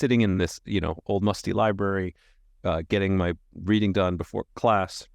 sitting in this, old musty library, getting my reading done before class.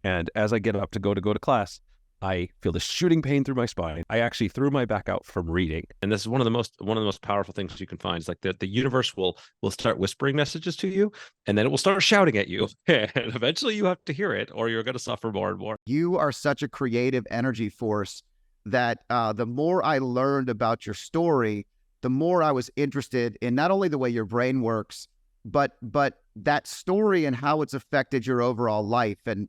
And as I get up to go to class, I feel this shooting pain through my spine. I actually threw my back out from reading. And this is one of the most powerful things you can find. It's like the universe will start whispering messages to you, and then it will start shouting at you. And eventually you have to hear it, or you're going to suffer more and more. You are such a creative energy force that the more I learned about your story, the more I was interested in not only the way your brain works, but that story and how it's affected your overall life. And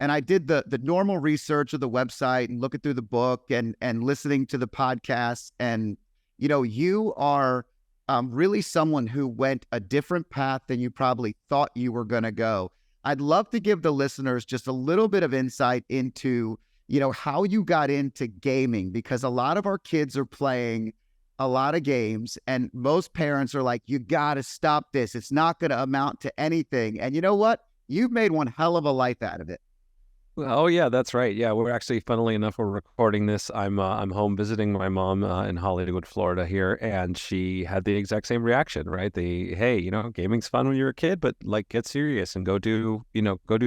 I did the normal research of the website and looking through the book and listening to the podcasts. And, you are really someone who went a different path than you probably thought you were going to go. I'd love to give the listeners just a little bit of insight into, how you got into gaming, because a lot of our kids are playing a lot of games and most parents are like, you got to stop this. It's not going to amount to anything. And you know what? You've made one hell of a life out of it. Oh yeah, that's right. Yeah, we're actually, funnily enough, we're recording this. I'm home visiting my mom in Hollywood, Florida here, and she had the exact same reaction, right? Hey, gaming's fun when you're a kid, but like get serious and go do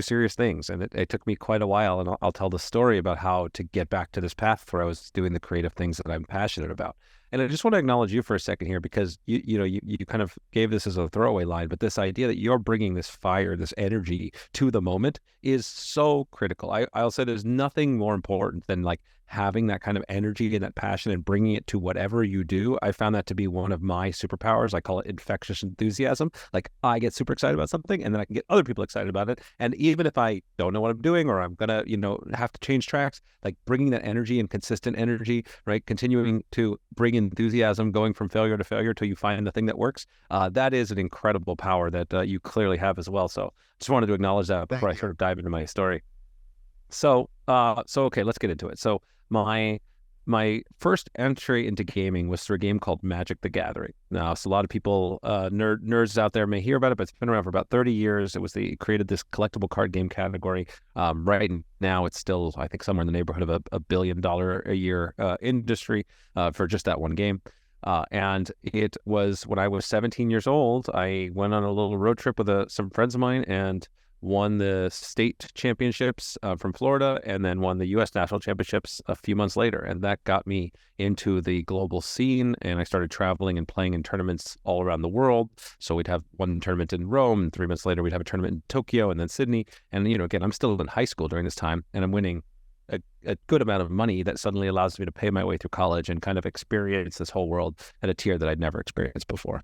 serious things. And it took me quite a while, and I'll tell the story about how to get back to this path where I was doing the creative things that I'm passionate about. And I just want to acknowledge you for a second here, because you kind of gave this as a throwaway line, but this idea that you're bringing this fire, this energy to the moment is so critical. I'll say there's nothing more important than like having that kind of energy and that passion and bringing it to whatever you do. I found that to be one of my superpowers. I call it infectious enthusiasm. Like I get super excited about something and then I can get other people excited about it. And even if I don't know what I'm doing or I'm going to, have to change tracks, like bringing that energy and consistent energy, right? Continuing to bring enthusiasm, going from failure to failure till you find the thing that works. That is an incredible power that you clearly have as well. So just wanted to acknowledge that before I sort of dive into my story. So okay, let's get into it. So my first entry into gaming was through a game called Magic: The Gathering. Now, so a lot of people, nerds out there may hear about it, but it's been around for about 30 years. It created this collectible card game category. Right now, it's still, I think, somewhere in the neighborhood of a $1 billion a year industry for just that one game. And it was when I was 17 years old, I went on a little road trip with some friends of mine and won the state championships from Florida, and then won the U.S. national championships a few months later. And that got me into the global scene, and I started traveling and playing in tournaments all around the world. So we'd have one tournament in Rome, and 3 months later we'd have a tournament in Tokyo and then Sydney. And, again, I'm still in high school during this time, and I'm winning a good amount of money that suddenly allows me to pay my way through college and kind of experience this whole world at a tier that I'd never experienced before.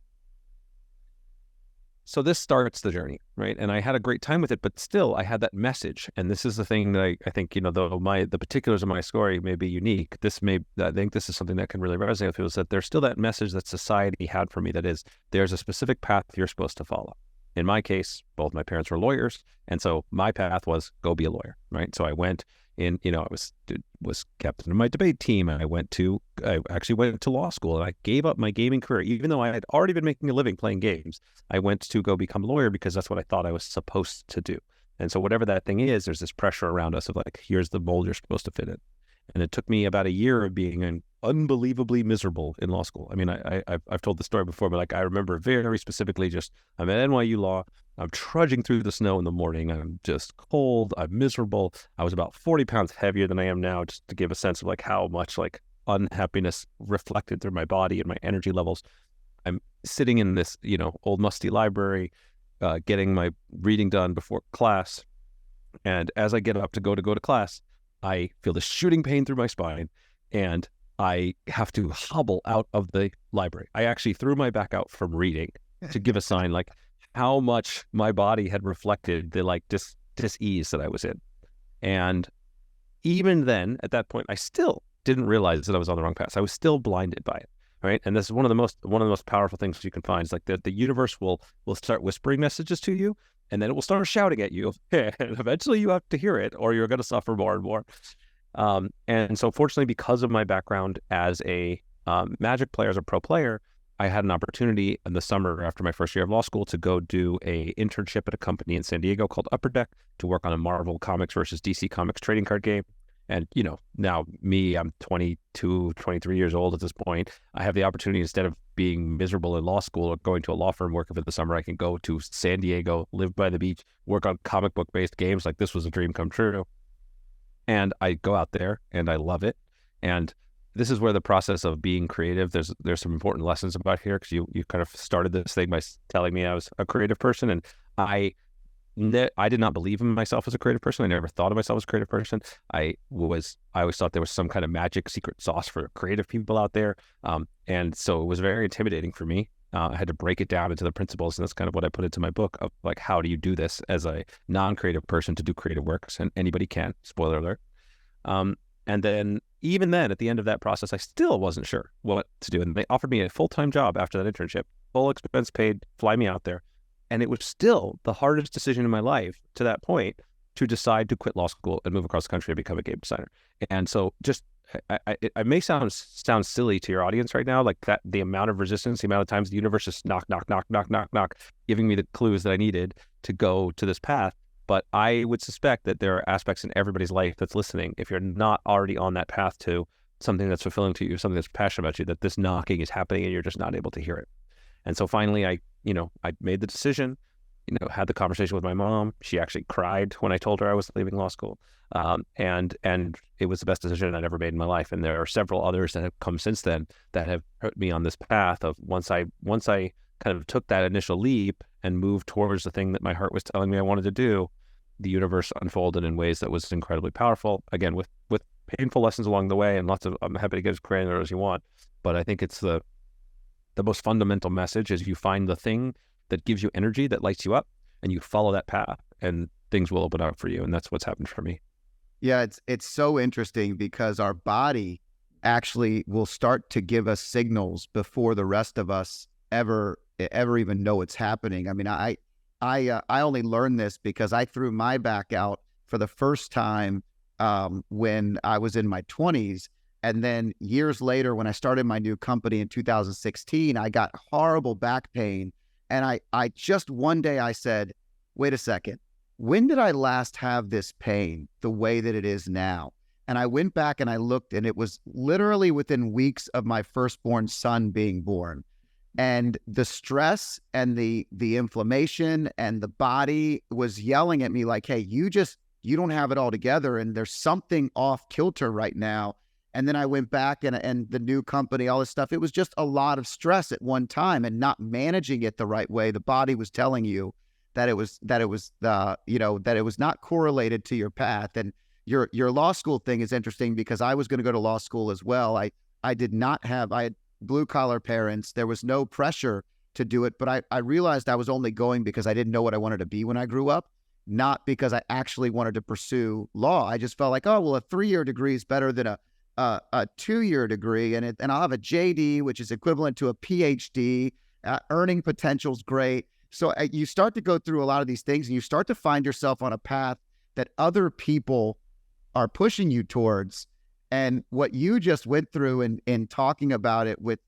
So this starts the journey, right? And I had a great time with it, but still I had that message. And this is the thing that I think, though the particulars of my story may be unique, I think this is something that can really resonate with people, is that there's still that message that society had for me, that is, there's a specific path you're supposed to follow. In my case, both my parents were lawyers. And so my path was go be a lawyer, right? So I went in, I was captain of my debate team. And I actually went to law school, and I gave up my gaming career. Even though I had already been making a living playing games, I went to go become a lawyer because that's what I thought I was supposed to do. And so whatever that thing is, there's this pressure around us of like, here's the mold you're supposed to fit in. And it took me about a year of being unbelievably miserable in law school. I mean, I've told the story before, but like I remember very specifically I'm at NYU Law. I'm trudging through the snow in the morning. I'm just cold. I'm miserable. I was about 40 pounds heavier than I am now, just to give a sense of like how much like unhappiness reflected through my body and my energy levels. I'm sitting in this, old musty library, getting my reading done before class. And as I get up to go to class, I feel this shooting pain through my spine, and I have to hobble out of the library. I actually threw my back out from reading to give a sign like how much my body had reflected the like dis-ease that I was in. And even then, at that point, I still didn't realize that I was on the wrong path. I was still blinded by it, right? And this is one of the most powerful things you can find. It's like the universe will start whispering messages to you, and then it will start shouting at you. And eventually you have to hear it, or you're going to suffer more and more. And so fortunately, because of my background as a Magic player, as a pro player, I had an opportunity in the summer after my first year of law school to go do a internship at a company in San Diego called Upper Deck to work on a Marvel Comics versus DC Comics trading card game. And, now I'm 22, 23 years old at this point. I have the opportunity, instead of being miserable in law school or going to a law firm working for the summer, I can go to San Diego, live by the beach, work on comic book based games. Like, this was a dream come true. And I go out there and I love it. And this is where the process of being creative, there's some important lessons about here, because you kind of started this thing by telling me I was a creative person. And I did not believe in myself as a creative person. I never thought of myself as a creative person. I always thought there was some kind of magic secret sauce for creative people out there. And so it was very intimidating for me. I had to break it down into the principles, and that's kind of what I put into my book of, like, how do you do this as a non-creative person to do creative works? And anybody can, spoiler alert. And then, even then, at the end of that process, I still wasn't sure what to do. And they offered me a full-time job after that internship, full expense paid, fly me out there. And it was still the hardest decision in my life to that point, to decide to quit law school and move across the country and become a game designer. And so, just, I may sound silly to your audience right now, like that, the amount of resistance, the amount of times the universe just knock, giving me the clues that I needed to go to this path. But I would suspect that there are aspects in everybody's life that's listening, if you're not already on that path to something that's fulfilling to you, something that's passionate about you, that this knocking is happening and you're just not able to hear it. And so finally, I made the decision, had the conversation with my mom. She actually cried when I told her I was leaving law school. And it was the best decision I'd ever made in my life. And there are several others that have come since then that have put me on this path of, once I kind of took that initial leap and moved towards the thing that my heart was telling me I wanted to do, the universe unfolded in ways that was incredibly powerful. Again, with painful lessons along the way, and lots of, I'm happy to get as granular as you want. But I think it's the most fundamental message is, you find the thing that gives you energy, that lights you up, and you follow that path, and things will open up for you. And that's what's happened for me. Yeah, it's so interesting, because our body actually will start to give us signals before the rest of us ever even know it's happening. I mean, I only learned this because I threw my back out for the first time when I was in my 20s. And then years later, when I started my new company in 2016, I got horrible back pain. And I just one day I said, wait a second, when did I last have this pain the way that it is now? And I went back and I looked, and it was literally within weeks of my firstborn son being born. And the stress and the inflammation and the body was yelling at me like, hey, you don't have it all together, and there's something off kilter right now. And then I went back and the new company, all this stuff, it was just a lot of stress at one time and not managing it the right way. The body was telling you that it was not correlated to your path. And your law school thing is interesting, because I was going to go to law school as well. I had blue collar parents. There was no pressure to do it, but I realized I was only going because I didn't know what I wanted to be when I grew up, not because I actually wanted to pursue law. I just felt like, oh, well, a 3-year degree is better than a 2-year degree, and I'll have a JD, which is equivalent to a PhD. Earning potential is great. So you start to go through a lot of these things, and you start to find yourself on a path that other people are pushing you towards. And what you just went through in talking about it with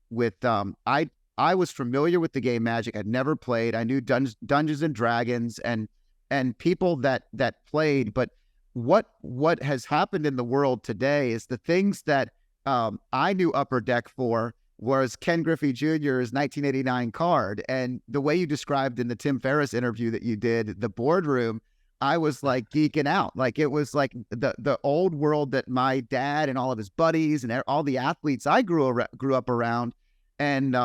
I was familiar with the game Magic. I'd never played. I knew Dungeons and Dragons and people that played, but what has happened in the world today is the things that I knew Upper Deck for was Ken Griffey Jr.'s 1989 card. And the way you described in the Tim Ferriss interview that you did, the boardroom, I was like geeking out. Like, it was like the old world that my dad and all of his buddies and all the athletes I grew up around. And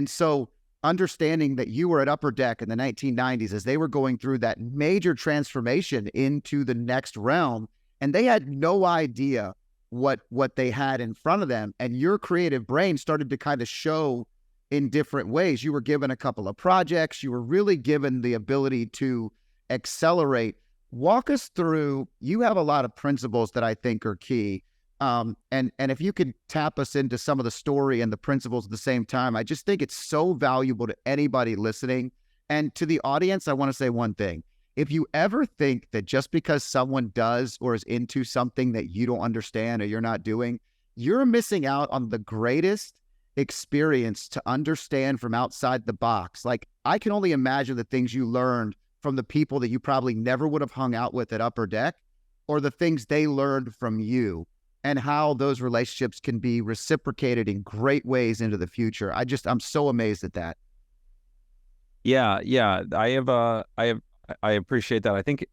so understanding that you were at Upper Deck in the 1990s as they were going through that major transformation into the next realm, and they had no idea what they had in front of them, and your creative brain started to kind of show in different ways. You were given a couple of projects. You were really given the ability to accelerate. Walk us through, you have a lot of principles that I think are key. And if you could tap us into some of the story and the principles at the same time, I just think it's so valuable to anybody listening. And to the audience, I want to say one thing. If you ever think that just because someone does or is into something that you don't understand or you're not doing, you're missing out on the greatest experience to understand from outside the box. Like, I can only imagine the things you learned from the people that you probably never would have hung out with at Upper Deck. or the things they learned from you, and how those relationships can be reciprocated in great ways into the future. I'm so amazed at that. Yeah. I appreciate that. I think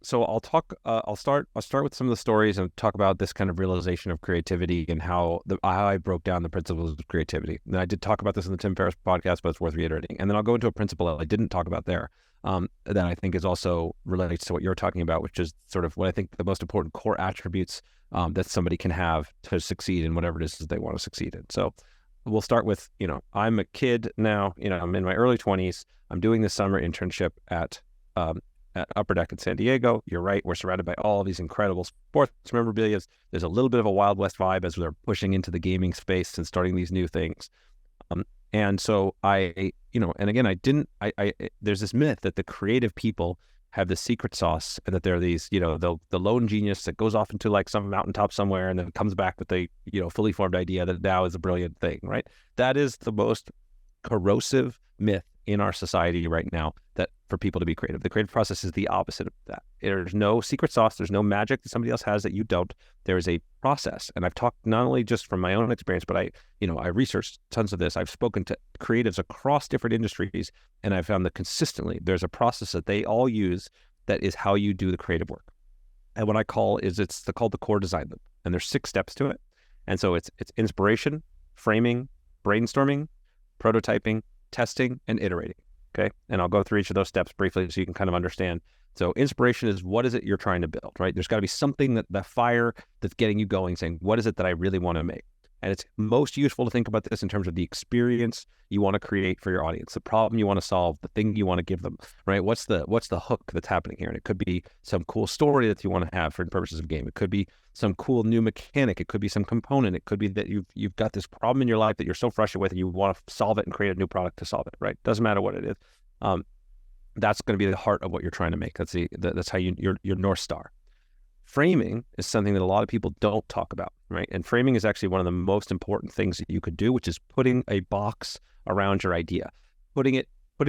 so I'll start with some of the stories and talk about this kind of realization of creativity and how I broke down the principles of creativity. And I did talk about this in the Tim Ferriss podcast, but it's worth reiterating. And then I'll go into a principle that I didn't talk about there, that I think is also relates to what you're talking about, which is sort of what I think the most important core attributes that somebody can have to succeed in whatever it is that they want to succeed in. So we'll start with, I'm a kid now, I'm in my early 20s. I'm doing this summer internship at Upper Deck in San Diego. You're right. We're surrounded by all of these incredible sports memorabilia. There's a little bit of a Wild West vibe as they're pushing into the gaming space and starting these new things. And so and again, there's this myth that the creative people have the secret sauce and that they're these, the lone genius that goes off into like some mountaintop somewhere and then comes back with a, fully formed idea that now is a brilliant thing, right? That is the most corrosive myth in our society right now, that for people to be creative. The creative process is the opposite of that. There's no secret sauce. There's no magic that somebody else has that you don't. There is a process. And I've talked not only just from my own experience, but I researched tons of this. I've spoken to creatives across different industries, and I've found that consistently there's a process that they all use that is how you do the creative work. And what I call it's called the core design loop. And there's 6 steps to it. And so it's inspiration, framing, brainstorming, prototyping, testing, and iterating. Okay. And I'll go through each of those steps briefly so you can kind of understand. So inspiration is, what is it you're trying to build, right? There's got to be something that fire that's getting you going, saying, what is it that I really want to make? And it's most useful to think about this in terms of the experience you want to create for your audience, the problem you want to solve, the thing you want to give them, right? What's the hook that's happening here? And it could be some cool story that you want to have for purposes of game. It could be some cool new mechanic. It could be some component. It could be that you've got this problem in your life that you're so frustrated with and you want to solve it and create a new product to solve it, right? Doesn't matter what it is. That's going to be the heart of what you're trying to make. That's how your North Star. Framing is something that a lot of people don't talk about, right? And framing is actually one of the most important things that you could do, which is putting a box around your idea, putting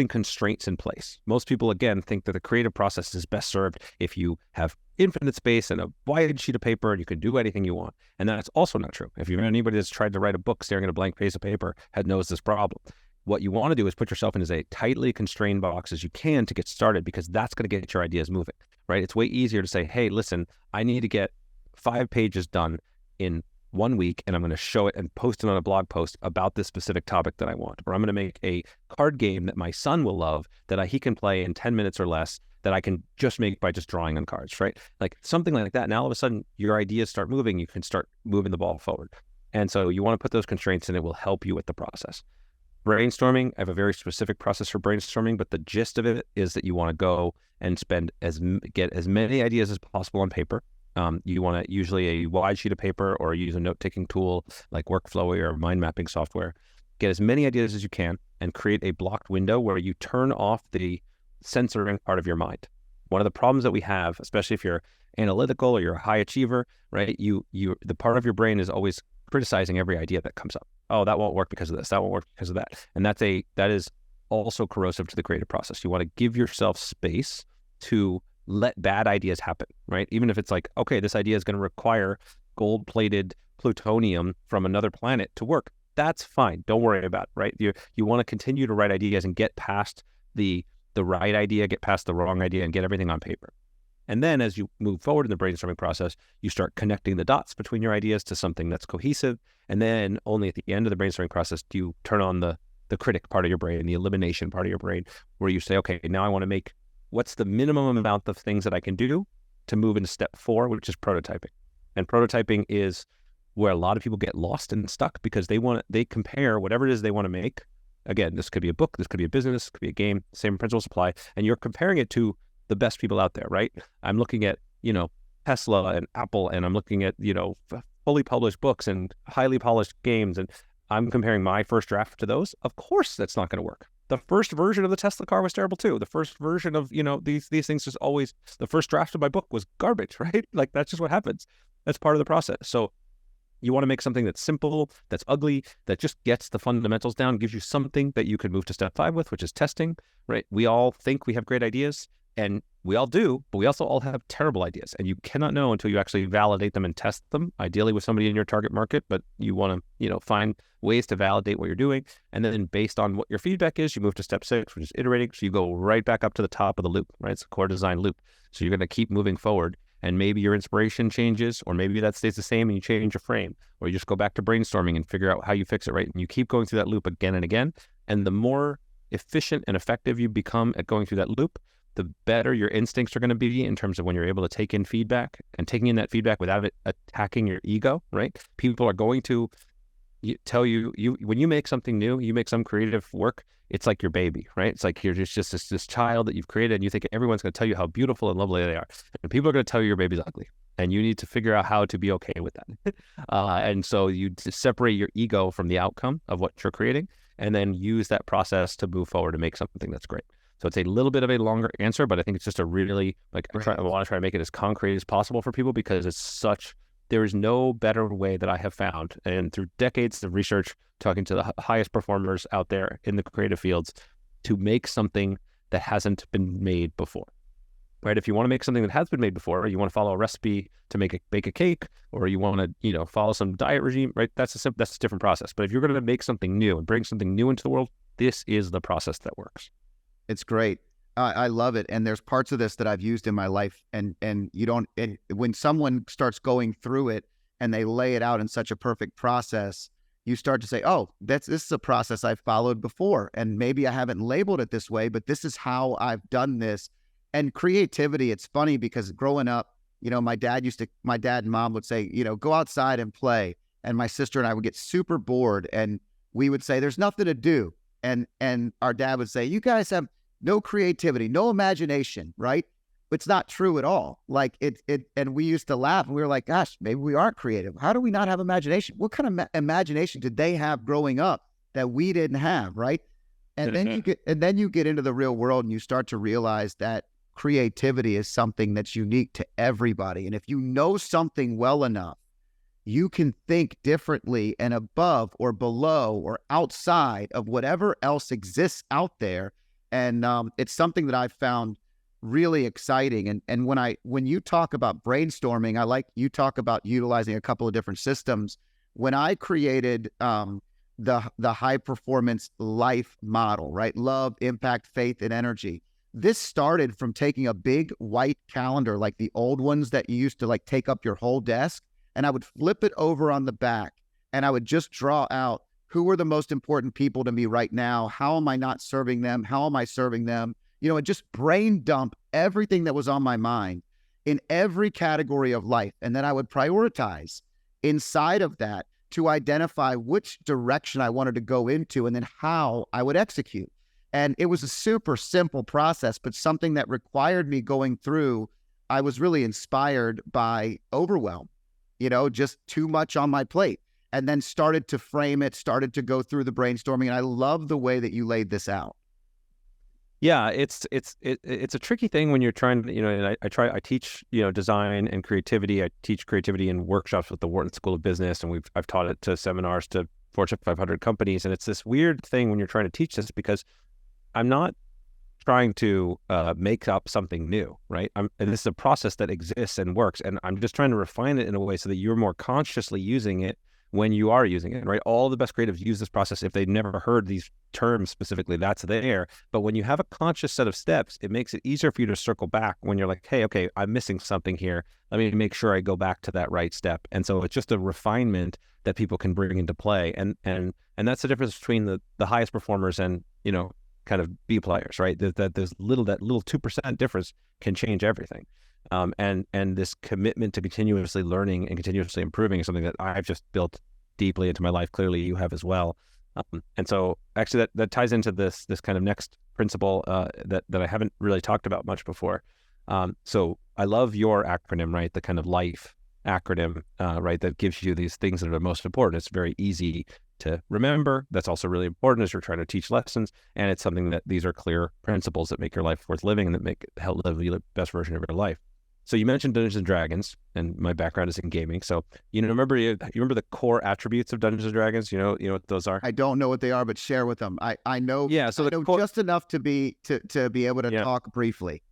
constraints in place. Most people, again, think that the creative process is best served if you have infinite space and a wide sheet of paper and you can do anything you want. And that's also not true. If you're anybody that's tried to write a book staring at a blank piece of paper knows this problem. What you want to do is put yourself in as a tightly constrained box as you can to get started, because that's going to get your ideas moving, right? It's way easier to say, hey, listen, I need to get 5 pages done in 1 week, and I'm going to show it and post it on a blog post about this specific topic that I want. Or I'm going to make a card game that my son will love that he can play in 10 minutes or less that I can just make by just drawing on cards, right? Like something like that. Now all of a sudden your ideas start moving. You can start moving the ball forward. And so you want to put those constraints and it will help you with the process. Brainstorming, I have a very specific process for brainstorming, but the gist of it is that you want to go and get as many ideas as possible on paper. You want to usually a wide sheet of paper or use a note-taking tool like Workflowy or mind mapping software. Get as many ideas as you can and create a blocked window where you turn off the censoring part of your mind. One of the problems that we have, especially if you're analytical or you're a high achiever, right? The part of your brain is always criticizing every idea that comes up. Oh, that won't work because of this. That won't work because of that. And that is also corrosive to the creative process. You want to give yourself space to let bad ideas happen, right? Even if it's like, okay, this idea is going to require gold-plated plutonium from another planet to work. That's fine. Don't worry about it, right? You want to continue to write ideas and get past the right idea, get past the wrong idea, and get everything on paper. And then as you move forward in the brainstorming process, you start connecting the dots between your ideas to something that's cohesive. And then only at the end of the brainstorming process do you turn on the critic part of your brain, the elimination part of your brain, where you say, okay, now I want to make what's the minimum amount of things that I can do to move into step 4, which is prototyping. And prototyping is where a lot of people get lost and stuck because they compare whatever it is they want to make. Again, this could be a book, this could be a business, this could be a game, same principles apply. And you're comparing it to the best people out there, right? I'm looking at, Tesla and Apple, and I'm looking at, fully published books and highly polished games. And I'm comparing my first draft to those. Of course, that's not going to work. The first version of the Tesla car was terrible too. The first version of, these things is always, the first draft of my book was garbage, right? Like that's just what happens. That's part of the process. So you want to make something that's simple, that's ugly, that just gets the fundamentals down, gives you something that you can move to step 5 with, which is testing, right? We all think we have great ideas. And We all do, but we also all have terrible ideas, and you cannot know until you actually validate them and test them, ideally with somebody in your target market, but you want to, find ways to validate what you're doing. And then based on what your feedback is, you move to step 6, which is iterating. So you go right back up to the top of the loop, right? It's a core design loop. So you're going to keep moving forward, and maybe your inspiration changes, or maybe that stays the same and you change your frame, or you just go back to brainstorming and figure out how you fix it, right? And you keep going through that loop again and again. And the more efficient and effective you become at going through that loop, the better your instincts are going to be in terms of when you're able to take in feedback, and taking in that feedback without it attacking your ego, right? People are going to tell you when you make something new, you make some creative work, it's like your baby, right? It's like you're just this child that you've created, and you think everyone's going to tell you how beautiful and lovely they are. And people are going to tell you your baby's ugly. And you need to figure out how to be okay with that. And so you separate your ego from the outcome of what you're creating, and then use that process to move forward and make something that's great. So it's a little bit of a longer answer, but I think it's just a really, I want to try to make it as concrete as possible for people, because there is no better way that I have found, and through decades of research, talking to the highest performers out there in the creative fields, to make something that hasn't been made before, right? If you want to make something that has been made before, you want to follow a recipe to bake a cake, or you want to, follow some diet regime, right? That's a different process. But if you're going to make something new and bring something new into the world, this is the process that works. It's great. I love it. And there's parts of this that I've used in my life, and when someone starts going through it and they lay it out in such a perfect process, you start to say, oh, this is a process I've followed before. And maybe I haven't labeled it this way, but this is how I've done this. And creativity, it's funny because growing up, my dad and mom would say, go outside and play. And my sister and I would get super bored, and we would say, there's nothing to do. And our dad would say, you guys have no creativity, no imagination, right? It's not true at all. Like and we used to laugh, and we were like, gosh, maybe we aren't creative. How do we not have imagination? What kind of imagination did they have growing up that we didn't have, right? And then you get into the real world, and you start to realize that creativity is something that's unique to everybody. And if you know something well enough, you can think differently and above or below or outside of whatever else exists out there. And it's something that I've found really exciting. And when you talk about brainstorming, you talk about utilizing a couple of different systems. When I created the high performance life model, right? Love, impact, faith, and energy. This started from taking a big white calendar, like the old ones that you used to like take up your whole desk, and I would flip it over on the back, and I would just draw out who are the most important people to me right now. How am I not serving them? How am I serving them? And just brain dump everything that was on my mind in every category of life. And then I would prioritize inside of that to identify which direction I wanted to go into, and then how I would execute. And it was a super simple process, but something that required me going through. I was really inspired by overwhelm, just too much on my plate, and then started to frame it, started to go through the brainstorming. And I love the way that you laid this out. Yeah, it's a tricky thing when you're trying to, and I teach, design and creativity. I teach creativity in workshops with the Wharton School of Business, and I've taught it to seminars to Fortune 500 companies. And it's this weird thing when you're trying to teach this, because I'm not trying to make up something new, right? And this is a process that exists and works, and I'm just trying to refine it in a way so that you're more consciously using it when you are using it, right? All the best creatives use this process. If they've never heard these terms specifically, that's there. But when you have a conscious set of steps, it makes it easier for you to circle back when you're like, hey, okay, I'm missing something here. Let me make sure I go back to that right step. And so it's just a refinement that people can bring into play. And that's the difference between the highest performers and, kind of B players, right? That little 2% difference can change everything. And this commitment to continuously learning and continuously improving is something that I've just built deeply into my life. Clearly you have as well. And so actually that ties into this kind of next principle that I haven't really talked about much before. So I love your acronym, right? The kind of life acronym, right? That gives you these things that are most important. It's very easy to remember. That's also really important as you're trying to teach lessons. And it's something that these are clear principles that make your life worth living and that help live the best version of your life. So you mentioned Dungeons and Dragons, and my background is in gaming. So you remember the core attributes of Dungeons and Dragons? You know what those are? I don't know what they are, but share with them. I know. Yeah. So I know just enough to be able to talk briefly.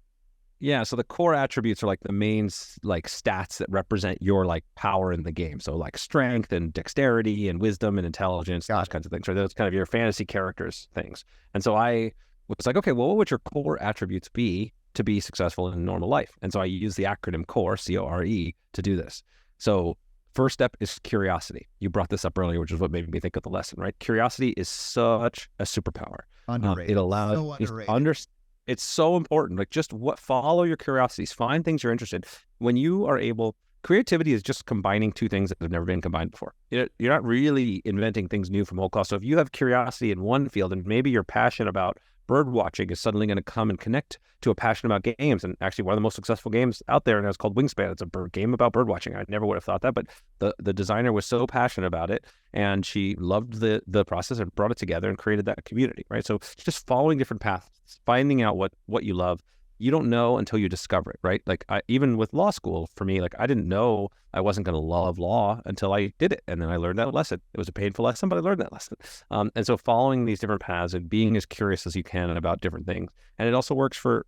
Yeah, so the core attributes are like the main like stats that represent your like power in the game. So like strength and dexterity and wisdom and intelligence, those kinds of things, or those kind of your fantasy characters things. And so I was like, okay, well, what would your core attributes be to be successful in normal life? And so I use the acronym CORE, C-O-R-E, to do this. So first step is curiosity. You brought this up earlier, which is what made me think of the lesson, right? Curiosity is such a superpower. Underrated. It allows So underrated. It's so important. Like just follow your curiosities, find things you're interested in. When you are able, creativity is just combining two things that have never been combined before. You're not really inventing things new from whole cloth. So if you have curiosity in one field and maybe your passion about bird watching is suddenly going to come and connect to a passion about games. And actually one of the most successful games out there, and it's called Wingspan. It's a game about bird watching. I never would have thought that, but the designer was so passionate about it and she loved the process and brought it together and created that community, right? So just following different paths, finding out what you love. You don't know until you discover it, right? Like even with law school, for me, like I didn't know I wasn't going to love law until I did it. And then I learned that lesson. It was a painful lesson, but I learned that lesson. And so following these different paths and being as curious as you can about different things. And it also works for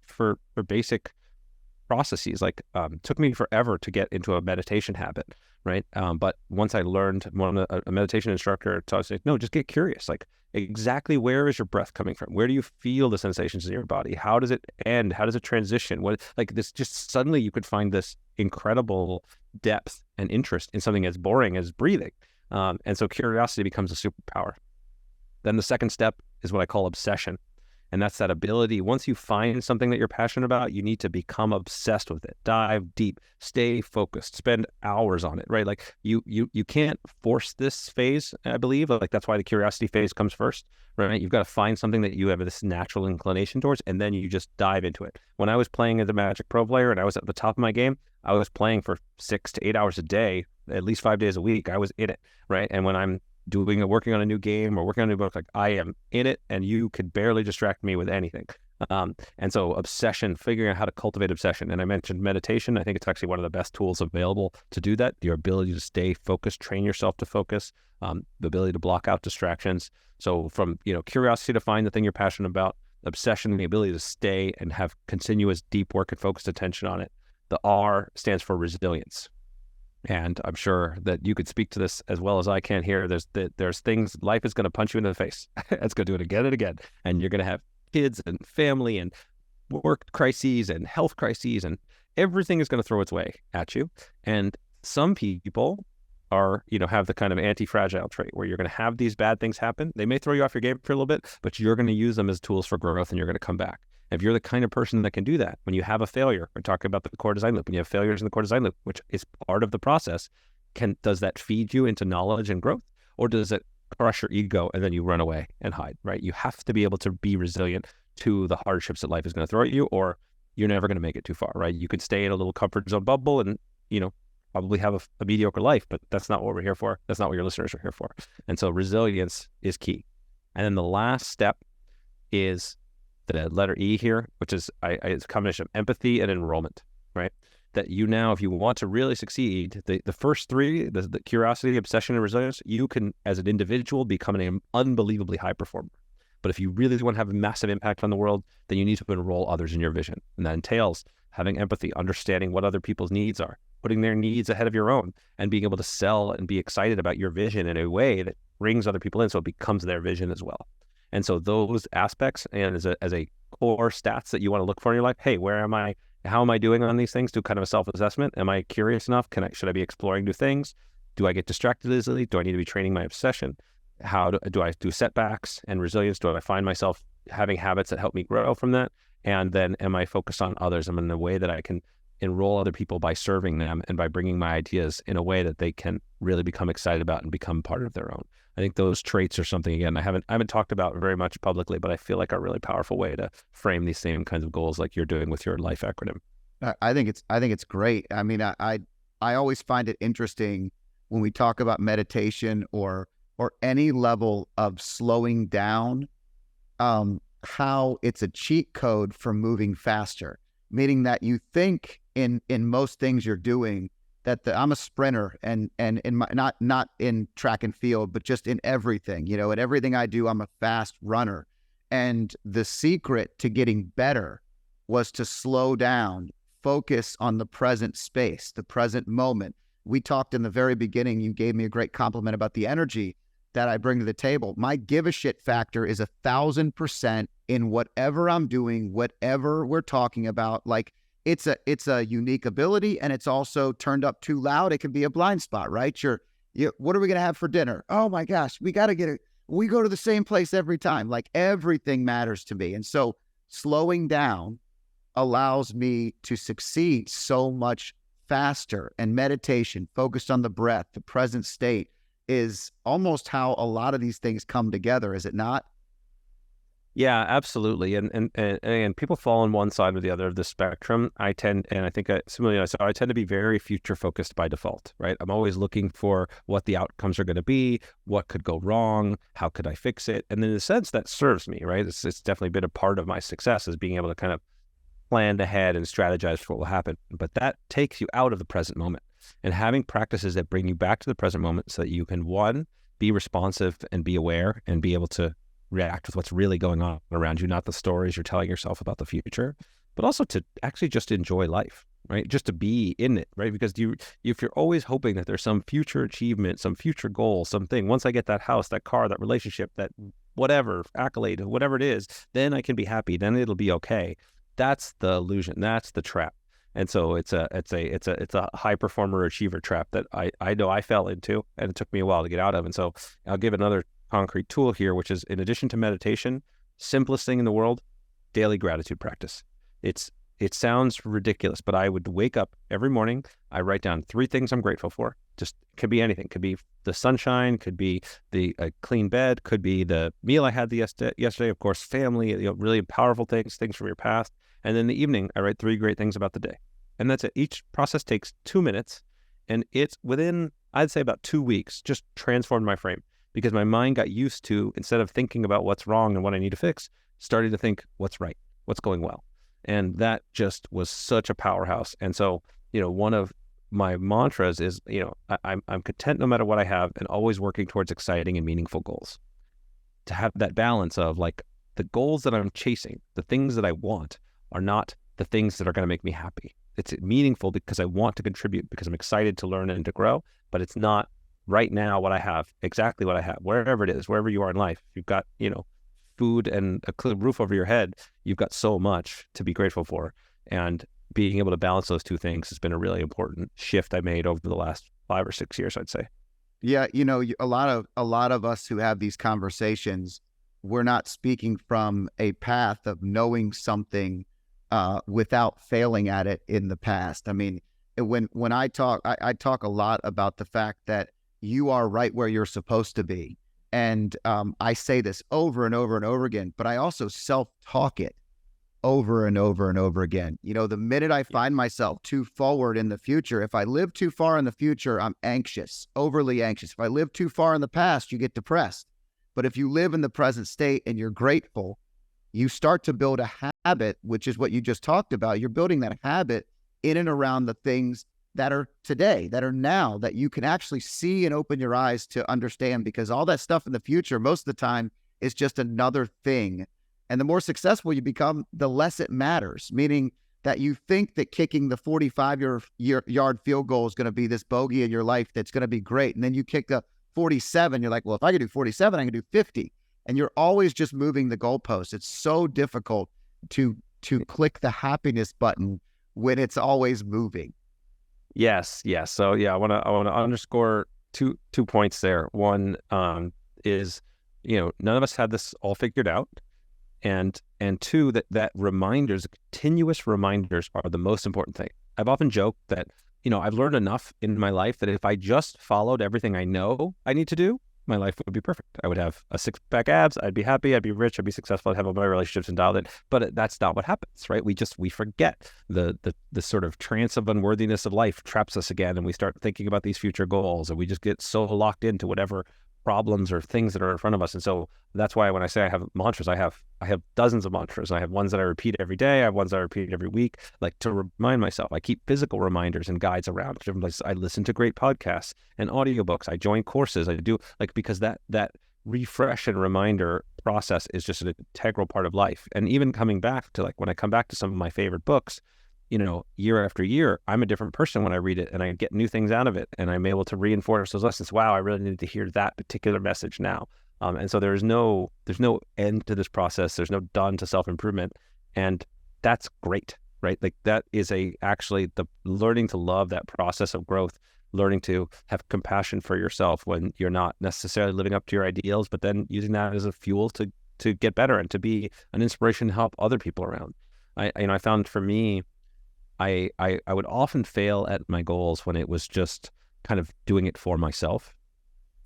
basic processes. Like took me forever to get into a meditation habit, right? But once I learned, a meditation instructor taught me, no, just get curious. Like exactly where is your breath coming from? Where do you feel the sensations in your body? How does it end? How does it transition? What, like this, just suddenly you could find this incredible depth and interest in something as boring as breathing. And so curiosity becomes a superpower. Then the second step is what I call obsession. And that's that ability. Once you find something that you're passionate about, you need to become obsessed with it. Dive deep, stay focused, spend hours on it, right? Like you can't force this phase, I believe. Like that's why the curiosity phase comes first, right? You've got to find something that you have this natural inclination towards, and then you just dive into it. When I was playing as a Magic Pro player and I was at the top of my game, I was playing for 6 to 8 hours a day, at least 5 days a week. I was in it, right? And when I'm working on a new game or working on a new book, like I am in it and you could barely distract me with anything. And so obsession, figuring out how to cultivate obsession. And I mentioned meditation. I think it's actually one of the best tools available to do that. Your ability to stay focused, train yourself to focus, the ability to block out distractions. So from, curiosity to find the thing you're passionate about, obsession, the ability to stay and have continuous deep work and focused attention on it. The R stands for resilience. And I'm sure that you could speak to this as well as I can here. There's things, life is going to punch you in the face. It's going to do it again and again. And you're going to have kids and family and work crises and health crises, and everything is going to throw its way at you. And some people are, have the kind of anti-fragile trait where you're going to have these bad things happen. They may throw you off your game for a little bit, but you're going to use them as tools for growth and you're going to come back. If you're the kind of person that can do that, when you have a failure, we're talking about the core design loop, when you have failures in the core design loop, which is part of the process, does that feed you into knowledge and growth, or does it crush your ego and then you run away and hide, right? You have to be able to be resilient to the hardships that life is going to throw at you, or you're never going to make it too far, right? You could stay in a little comfort zone bubble and, probably have a mediocre life, but that's not what we're here for. That's not what your listeners are here for. And so resilience is key. And then the last step is the letter E here, which is it's a combination of empathy and enrollment, right? That if you want to really succeed, the first three, the curiosity, obsession, and resilience, you can, as an individual, become an unbelievably high performer. But if you really want to have a massive impact on the world, then you need to enroll others in your vision. And that entails having empathy, understanding what other people's needs are, putting their needs ahead of your own, and being able to sell and be excited about your vision in a way that brings other people in so it becomes their vision as well. And so those aspects, and as a core stats that you want to look for in your life, hey, where am I? How am I doing on these things? Do kind of a self-assessment. Am I curious enough? Should I be exploring new things? Do I get distracted easily? Do I need to be training my obsession? How do I do setbacks and resilience? Do I find myself having habits that help me grow from that? And then am I focused on others? I'm in a way that I can enroll other people by serving them and by bringing my ideas in a way that they can really become excited about and become part of their own. I think those traits are something, again, I haven't talked about very much publicly, but I feel like a really powerful way to frame these same kinds of goals like you're doing with your life acronym. I think it's great. I mean, I always find it interesting when we talk about meditation or any level of slowing down, how it's a cheat code for moving faster, meaning that you think in most things you're doing that I'm a sprinter and in my, not in track and field, but just in everything, in everything I do, I'm a fast runner. And the secret to getting better was to slow down, focus on the present space, the present moment. We talked in the very beginning, you gave me a great compliment about the energy that I bring to the table. My give a shit factor is 1,000% in whatever I'm doing, whatever we're talking about. Like it's a unique ability, and it's also turned up too loud. It can be a blind spot, right? What are we going to have for dinner? Oh my gosh, we got to get it. We go to the same place every time. Like everything matters to me. And so slowing down allows me to succeed so much faster. And meditation, focused on the breath, the present state, is almost how a lot of these things come together, is it not? Yeah, absolutely. And people fall on one side or the other of the spectrum. I tend, and I think similarly, so I tend to be very future focused by default, right? I'm always looking for what the outcomes are going to be, what could go wrong, how could I fix it? And in a sense, that serves me, right? It's definitely been a part of my success, is being able to kind of plan ahead and strategize for what will happen. But that takes you out of the present moment. And having practices that bring you back to the present moment so that you can, one, be responsive and be aware and be able to react with what's really going on around you, not the stories you're telling yourself about the future, but also to actually just enjoy life, right? Just to be in it, right? Because if you're always hoping that there's some future achievement, some future goal, something, once I get that house, that car, that relationship, that whatever accolade, whatever it is, then I can be happy, then it'll be okay. That's the illusion. That's the trap. And so it's a high performer achiever trap that I know I fell into, and it took me a while to get out of. And so I'll give another concrete tool here, which is, in addition to meditation, simplest thing in the world, daily gratitude practice. It sounds ridiculous, but I would wake up every morning. I write down 3 things I'm grateful for. Just could be anything. Could be the sunshine, could be the clean bed, could be the meal I had yesterday. Of course, family, really powerful things from your past. And then in the evening, I write 3 great things about the day. And that's it. Each process takes 2 minutes, and it's within, I'd say, about 2 weeks, just transformed my frame, because my mind got used to, instead of thinking about what's wrong and what I need to fix, starting to think what's right, what's going well. And that just was such a powerhouse. And so, one of my mantras is, I'm content no matter what I have, and always working towards exciting and meaningful goals. To have that balance of, like, the goals that I'm chasing, the things that I want, are not the things that are going to make me happy. It's meaningful because I want to contribute, because I'm excited to learn and to grow, but it's not right now what I have, exactly what I have, wherever it is, wherever you are in life. You've got, food and a clear roof over your head. You've got so much to be grateful for. And being able to balance those 2 things has been a really important shift I made over the last 5 or 6 years, I'd say. Yeah, a lot of us who have these conversations, we're not speaking from a path of knowing something without failing at it in the past. I mean, when I talk, I talk a lot about the fact that you are right where you're supposed to be. And I say this over and over and over again, but I also self-talk it over and over and over again. The minute I find myself too forward in the future, if I live too far in the future, I'm anxious, overly anxious. If I live too far in the past, you get depressed. But if you live in the present state and you're grateful, you start to build a habit, which is what you just talked about. You're building that habit in and around the things that are today, that are now, that you can actually see and open your eyes to understand, because all that stuff in the future, most of the time, is just another thing. And the more successful you become, the less it matters, meaning that you think that kicking the 45-yard field goal is going to be this bogey in your life that's going to be great. And then you kick the 47, you're like, well, if I could do 47, I can do 50. And you're always just moving the goalposts. It's so difficult to click the happiness button when it's always moving. Yes. So yeah, I want to underscore two points there. One is, none of us had this all figured out, and 2, that reminders, continuous reminders, are the most important thing. I've often joked that I've learned enough in my life that if I just followed everything I know I need to do, my life would be perfect. I would have a 6-pack abs. I'd be happy. I'd be rich. I'd be successful. I'd have all my relationships and dialed in. But that's not what happens, right? We forget the sort of trance of unworthiness of life traps us again, and we start thinking about these future goals, and we just get so locked into whatever problems or things that are in front of us. And so that's why when I say I have mantras, I have dozens of mantras. I have ones that I repeat every day. I have ones that I repeat every week, like to remind myself. I keep physical reminders and guides around different places. I listen to great podcasts and audiobooks. I join courses. I do, like, because that refresh and reminder process is just an integral part of life. And even coming back to, like, when I come back to some of my favorite books, year after year, I'm a different person when I read it, and I get new things out of it, and I'm able to reinforce those lessons. Wow, I really needed to hear that particular message now. And so there's no end to this process. There's no done to self-improvement. And that's great, right? Like, that is actually the learning to love that process of growth, learning to have compassion for yourself when you're not necessarily living up to your ideals, but then using that as a fuel to get better and to be an inspiration to help other people around. I found for me, I would often fail at my goals when it was just kind of doing it for myself.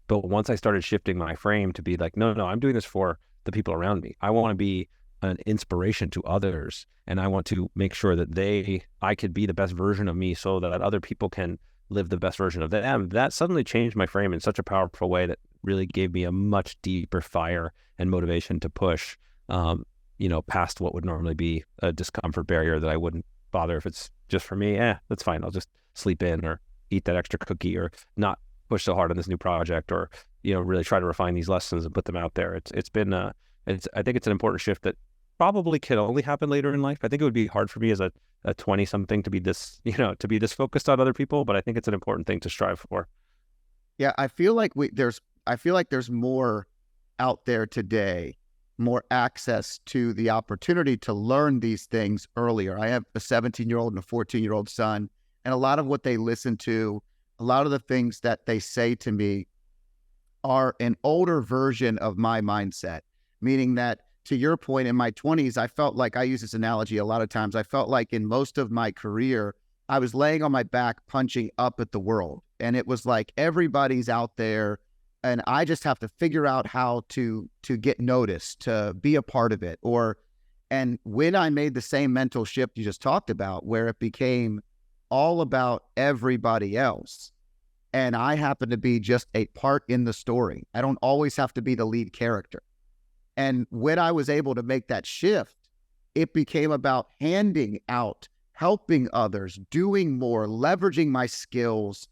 But once I started shifting my frame to be like, no, I'm doing this for the people around me. I want to be an inspiration to others, and I want to make sure that I could be the best version of me so that other people can live the best version of them. That suddenly changed my frame in such a powerful way that really gave me a much deeper fire and motivation to push, past what would normally be a discomfort barrier that I wouldn't bother if it's just for me. That's fine. I'll just sleep in or eat that extra cookie or not push so hard on this new project, or, really try to refine these lessons and put them out there. I think it's an important shift that probably can only happen later in life. I think it would be hard for me as a 20 something to be this focused on other people, but I think it's an important thing to strive for. Yeah. I feel like there's more out there today, more access to the opportunity to learn these things earlier. I have a 17-year-old and a 14-year-old son, and a lot of what they listen to, a lot of the things that they say to me are an older version of my mindset, meaning that, to your point, in my 20s, I felt like, I use this analogy a lot of times, I felt like in most of my career, I was laying on my back punching up at the world. And it was like everybody's out there, and I just have to figure out how to get noticed, to be a part of it. And when I made the same mental shift you just talked about, where it became all about everybody else, and I happen to be just a part in the story, I don't always have to be the lead character. And when I was able to make that shift, it became about handing out, helping others, doing more, leveraging my skills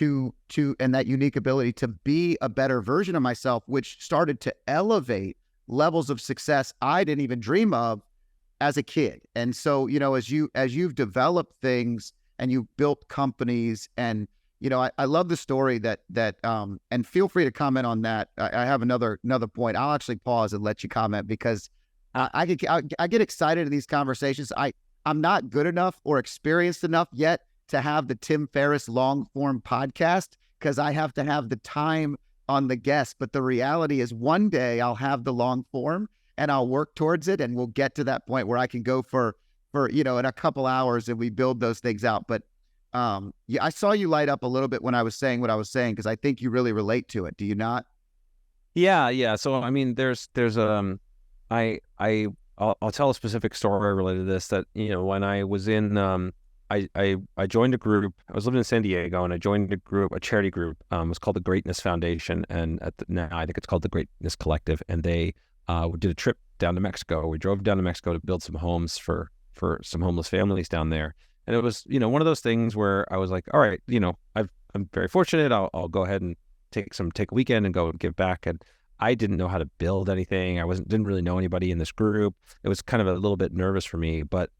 and that unique ability to be a better version of myself, which started to elevate levels of success I didn't even dream of as a kid. And so, as you've developed things and you've built companies, and I love the story that and feel free to comment on that. I have another point. I'll actually pause and let you comment, because I get excited in these conversations. I'm not good enough or experienced enough yet to have the Tim Ferriss long form podcast, because I have to have the time on the guest. But the reality is, one day I'll have the long form and I'll work towards it, and we'll get to that point where I can go for in a couple hours and we build those things out. But I saw you light up a little bit when I was saying what I was saying, because I think you really relate to it. Do you not? Yeah. So, I mean, I'll tell a specific story related to this, that, when I was in, I joined a group. I was living in San Diego, and I joined a charity group. It was called the Greatness Foundation, and now I think it's called the Greatness Collective. And they did a trip down to Mexico. We drove down to Mexico to build some homes for some homeless families down there. And it was, one of those things where I was like, all right, I'm very fortunate. I'll go ahead and take a weekend and go give back. And I didn't know how to build anything. Didn't really know anybody in this group. It was kind of a little bit nervous for me, but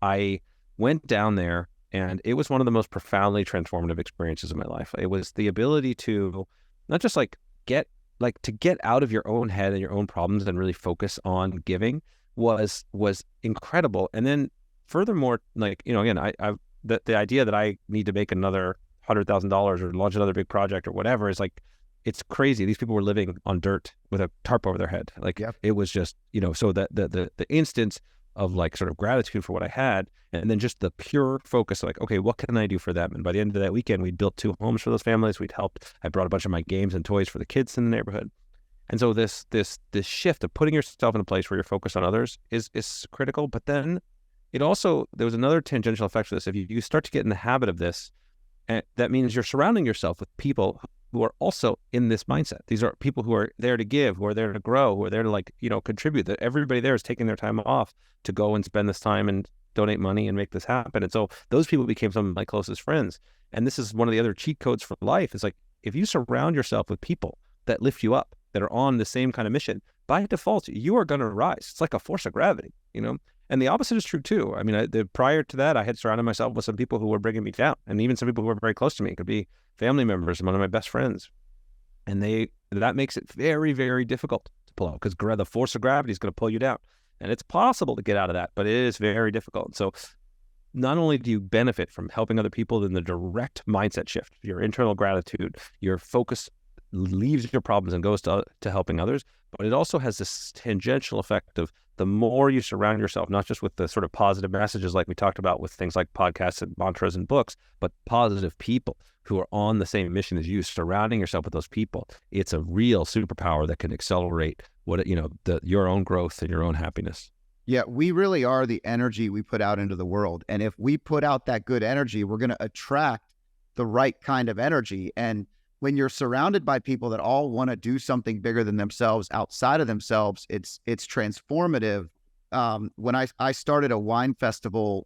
I went down there, and it was one of the most profoundly transformative experiences of my life. It was the ability to not just get out of your own head and your own problems and really focus on giving was incredible. And then furthermore, again, the idea that I need to make another $100,000 or launch another big project or whatever is it's crazy. These people were living on dirt with a tarp over their head. Yep. It was just, so that the instance of sort of gratitude for what I had, and then just the pure focus of okay, what can I do for them? And by the end of that weekend, we'd built 2 homes for those families. I brought a bunch of my games and toys for the kids in the neighborhood. And so this shift of putting yourself in a place where you're focused on others is critical. But then there was another tangential effect for this. If you start to get in the habit of this, that means you're surrounding yourself with people who are also in this mindset. These are people who are there to give, who are there to grow, who are there to contribute. That everybody there is taking their time off to go and spend this time and donate money and make this happen. And so those people became some of my closest friends. And this is one of the other cheat codes for life. Is if you surround yourself with people that lift you up, that are on the same kind of mission, by default, you are going to rise. It's like a force of gravity, you know? And the opposite is true too. I mean, prior to that, I had surrounded myself with some people who were bringing me down, and even some people who were very close to me. It could be family members, one of my best friends. And that makes it very, very difficult to pull out, because the force of gravity is going to pull you down. And it's possible to get out of that, but it is very difficult. So not only do you benefit from helping other people in the direct mindset shift, your internal gratitude, your focus leaves your problems and goes to helping others, but it also has this tangential effect of the more you surround yourself, not just with the sort of positive messages like we talked about with things like podcasts and mantras and books, but positive people who are on the same mission as you, surrounding yourself with those people. It's a real superpower that can accelerate your own growth and your own happiness. Yeah, we really are the energy we put out into the world. And if we put out that good energy, we're going to attract the right kind of energy. And when you're surrounded by people that all want to do something bigger than themselves, outside of themselves, it's transformative. When I started a wine festival,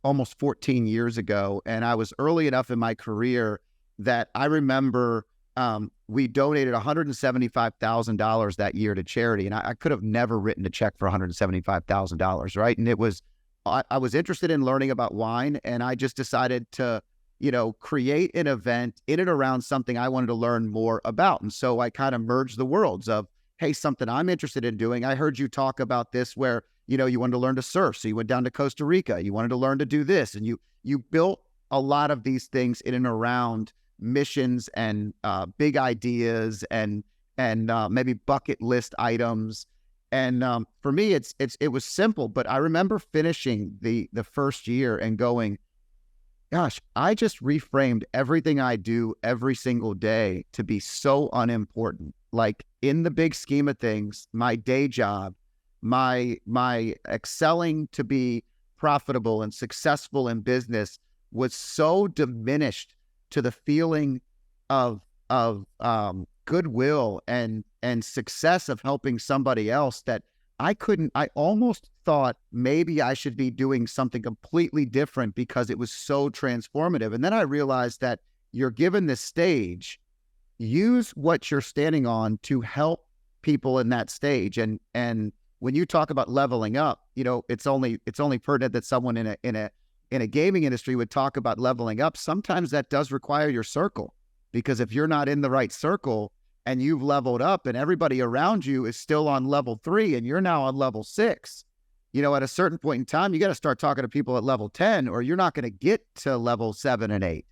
almost 14 years ago, and I was early enough in my career that I remember we donated $175,000 that year to charity. And I could have never written a check for $175,000, right? And I was interested in learning about wine, and I just decided to, create an event in and around something I wanted to learn more about. And so I kind of merged the worlds of, hey, something I'm interested in doing. I heard you talk about this where, you wanted to learn to surf. So you went down to Costa Rica. You wanted to learn to do this. And you built a lot of these things in and around missions and big ideas and maybe bucket list items. And for me, it was simple, but I remember finishing the first year and going, gosh, I just reframed everything I do every single day to be so unimportant. Like, in the big scheme of things, my day job, my excelling to be profitable and successful in business was so diminished to the feeling of goodwill and success of helping somebody else that I almost thought maybe I should be doing something completely different because it was so transformative. And then I realized that you're given this stage, use what you're standing on to help people in that stage. And when you talk about leveling up, it's only pertinent that someone in a gaming industry would talk about leveling up. Sometimes that does require your circle, because if you're not in the right circle and you've leveled up and everybody around you is still on level 3 and you're now on level 6, at a certain point in time, you got to start talking to people at level 10, or you're not going to get to level 7 and 8.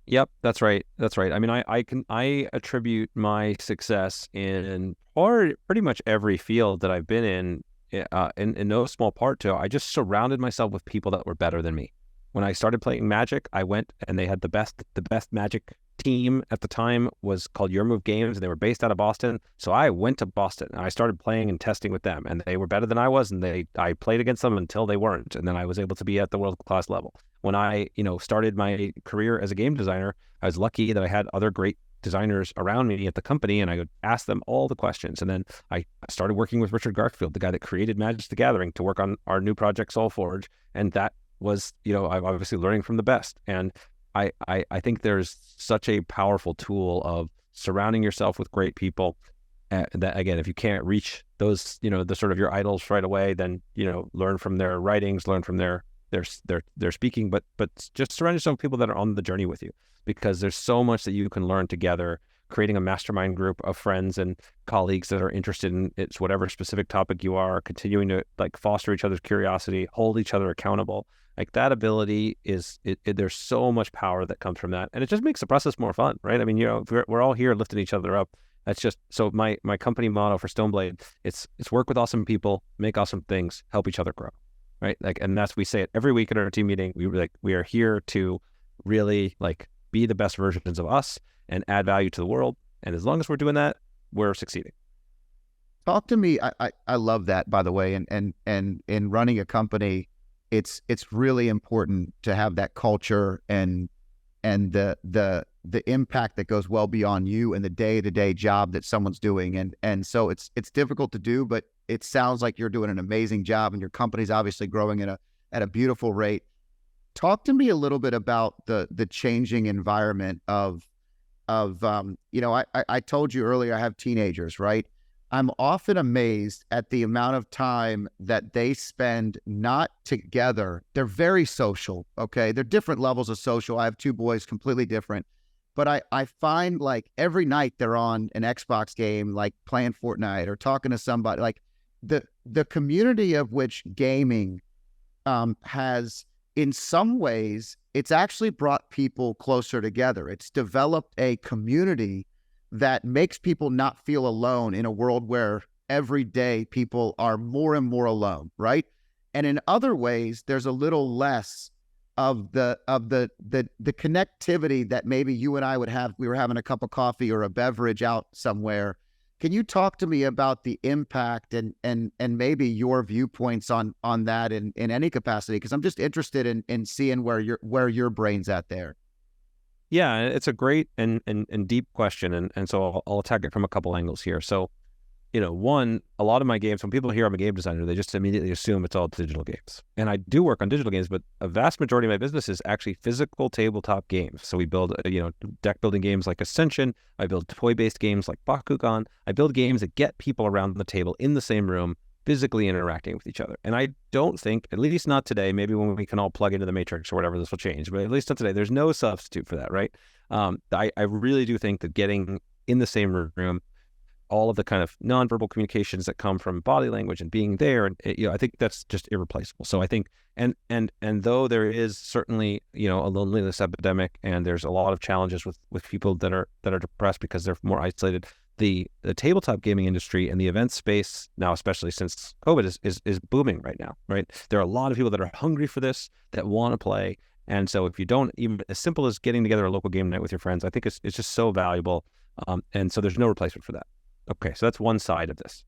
Yep, that's right. That's right. I mean, I attribute my success in pretty much every field that I've been in no small part to, I just surrounded myself with people that were better than me. When I started playing Magic, I went and they had the best Magic team at the time was called Your Move Games, and they were based out of Boston. So I went to Boston and I started playing and testing with them, and they were better than I was, and I played against them until they weren't, and then I was able to be at the world-class level. When I, started my career as a game designer, I was lucky that I had other great designers around me at the company, and I would ask them all the questions. And then I started working with Richard Garfield, the guy that created Magic the Gathering, to work on our new project Soulforge, and that was, I'm obviously learning from the best. And I think there's such a powerful tool of surrounding yourself with great people. That, again, if you can't reach those, the sort of your idols right away, then, learn from their writings, learn from their speaking, but just surround yourself with people that are on the journey with you, because there's so much that you can learn together, creating a mastermind group of friends and colleagues that are interested in it's whatever specific topic you are, continuing to foster each other's curiosity, hold each other accountable. That ability there's so much power that comes from that. And it just makes the process more fun, right? I mean, we're all here lifting each other up. That's just, so my company motto for Stoneblade, it's work with awesome people, make awesome things, help each other grow, right? And we say it every week at our team meeting. We are here to really be the best versions of us and add value to the world. And as long as we're doing that, we're succeeding. Talk to me. I love that, by the way. And in running a company, it's really important to have that culture and the impact that goes well beyond you and the day-to-day job that someone's doing. And so it's difficult to do, but it sounds like you're doing an amazing job, and your company's obviously growing at a beautiful rate. Talk to me a little bit about the changing environment of I told you earlier, I have teenagers, right? I'm often amazed at the amount of time that they spend not together. They're very social, okay? They're different levels of social. I have two boys, completely different. But I find like every night they're on an Xbox game, like playing Fortnite or talking to somebody. Like the community of which gaming has, in some ways, it's actually brought people closer together. It's developed a community that makes people not feel alone in a world where every day people are more and more alone, right? And in other ways, there's a little less of the connectivity that maybe you and I would have. We were having a cup of coffee or a beverage out somewhere. Can you talk to me about the impact and maybe your viewpoints on that in any capacity? Because I'm just interested in seeing where your brain's at there. Yeah, it's a great and deep question, and so I'll attack it from a couple angles here. So, one, a lot of my games, when people hear I'm a game designer, they just immediately assume it's all digital games. And I do work on digital games, but a vast majority of my business is actually physical tabletop games. So we build, deck building games like Ascension. I build toy-based games like Bakugan. I build games that get people around the table in the same room, physically interacting with each other. And I don't think, at least not today, maybe when we can all plug into the Matrix or whatever, this will change, but at least not today, there's no substitute for that, right? I really do think that getting in the same room, all of the kind of nonverbal communications that come from body language and being there, and I think that's just irreplaceable. So I think, and though there is certainly a loneliness epidemic, and there's a lot of challenges with people that are depressed because they're more isolated, the tabletop gaming industry and the event space now, especially since COVID, is booming right now, right? There are a lot of people that are hungry for this, that want to play. And so if you don't, even as simple as getting together a local game night with your friends, I think it's just so valuable. And so there's no replacement for that. Okay, so that's one side of this.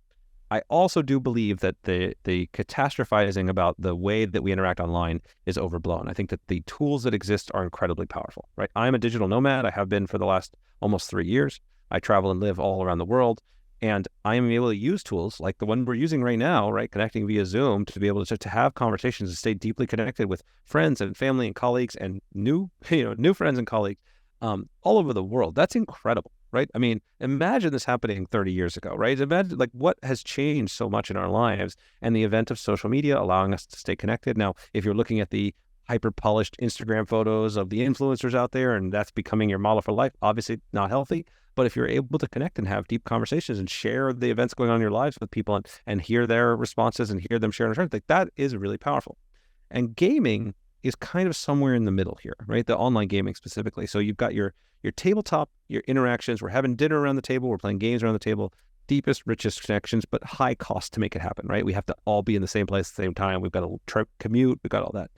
I also do believe that the catastrophizing about the way that we interact online is overblown. I think that the tools that exist are incredibly powerful, right? I'm a digital nomad. I have been for the last almost 3 years. I travel and live all around the world, and I am able to use tools like the one we're using right now, right? Connecting via Zoom to be able to have conversations and stay deeply connected with friends and family and colleagues and new friends and colleagues all over the world. That's incredible, right? I mean, imagine this happening 30 years ago, right? Imagine like what has changed so much in our lives, and the event of social media allowing us to stay connected. Now, if you're looking at the hyper-polished Instagram photos of the influencers out there, and that's becoming your model for life, obviously not healthy. But if you're able to connect and have deep conversations and share the events going on in your lives with people and hear their responses and hear them share in return, like that is really powerful. And gaming is kind of somewhere in the middle here, right? The online gaming specifically. So you've got your tabletop, your interactions. We're having dinner around the table. We're playing games around the table. Deepest, richest connections, but high cost to make it happen, right? We have to all be in the same place at the same time. We've got to commute. We've got all that.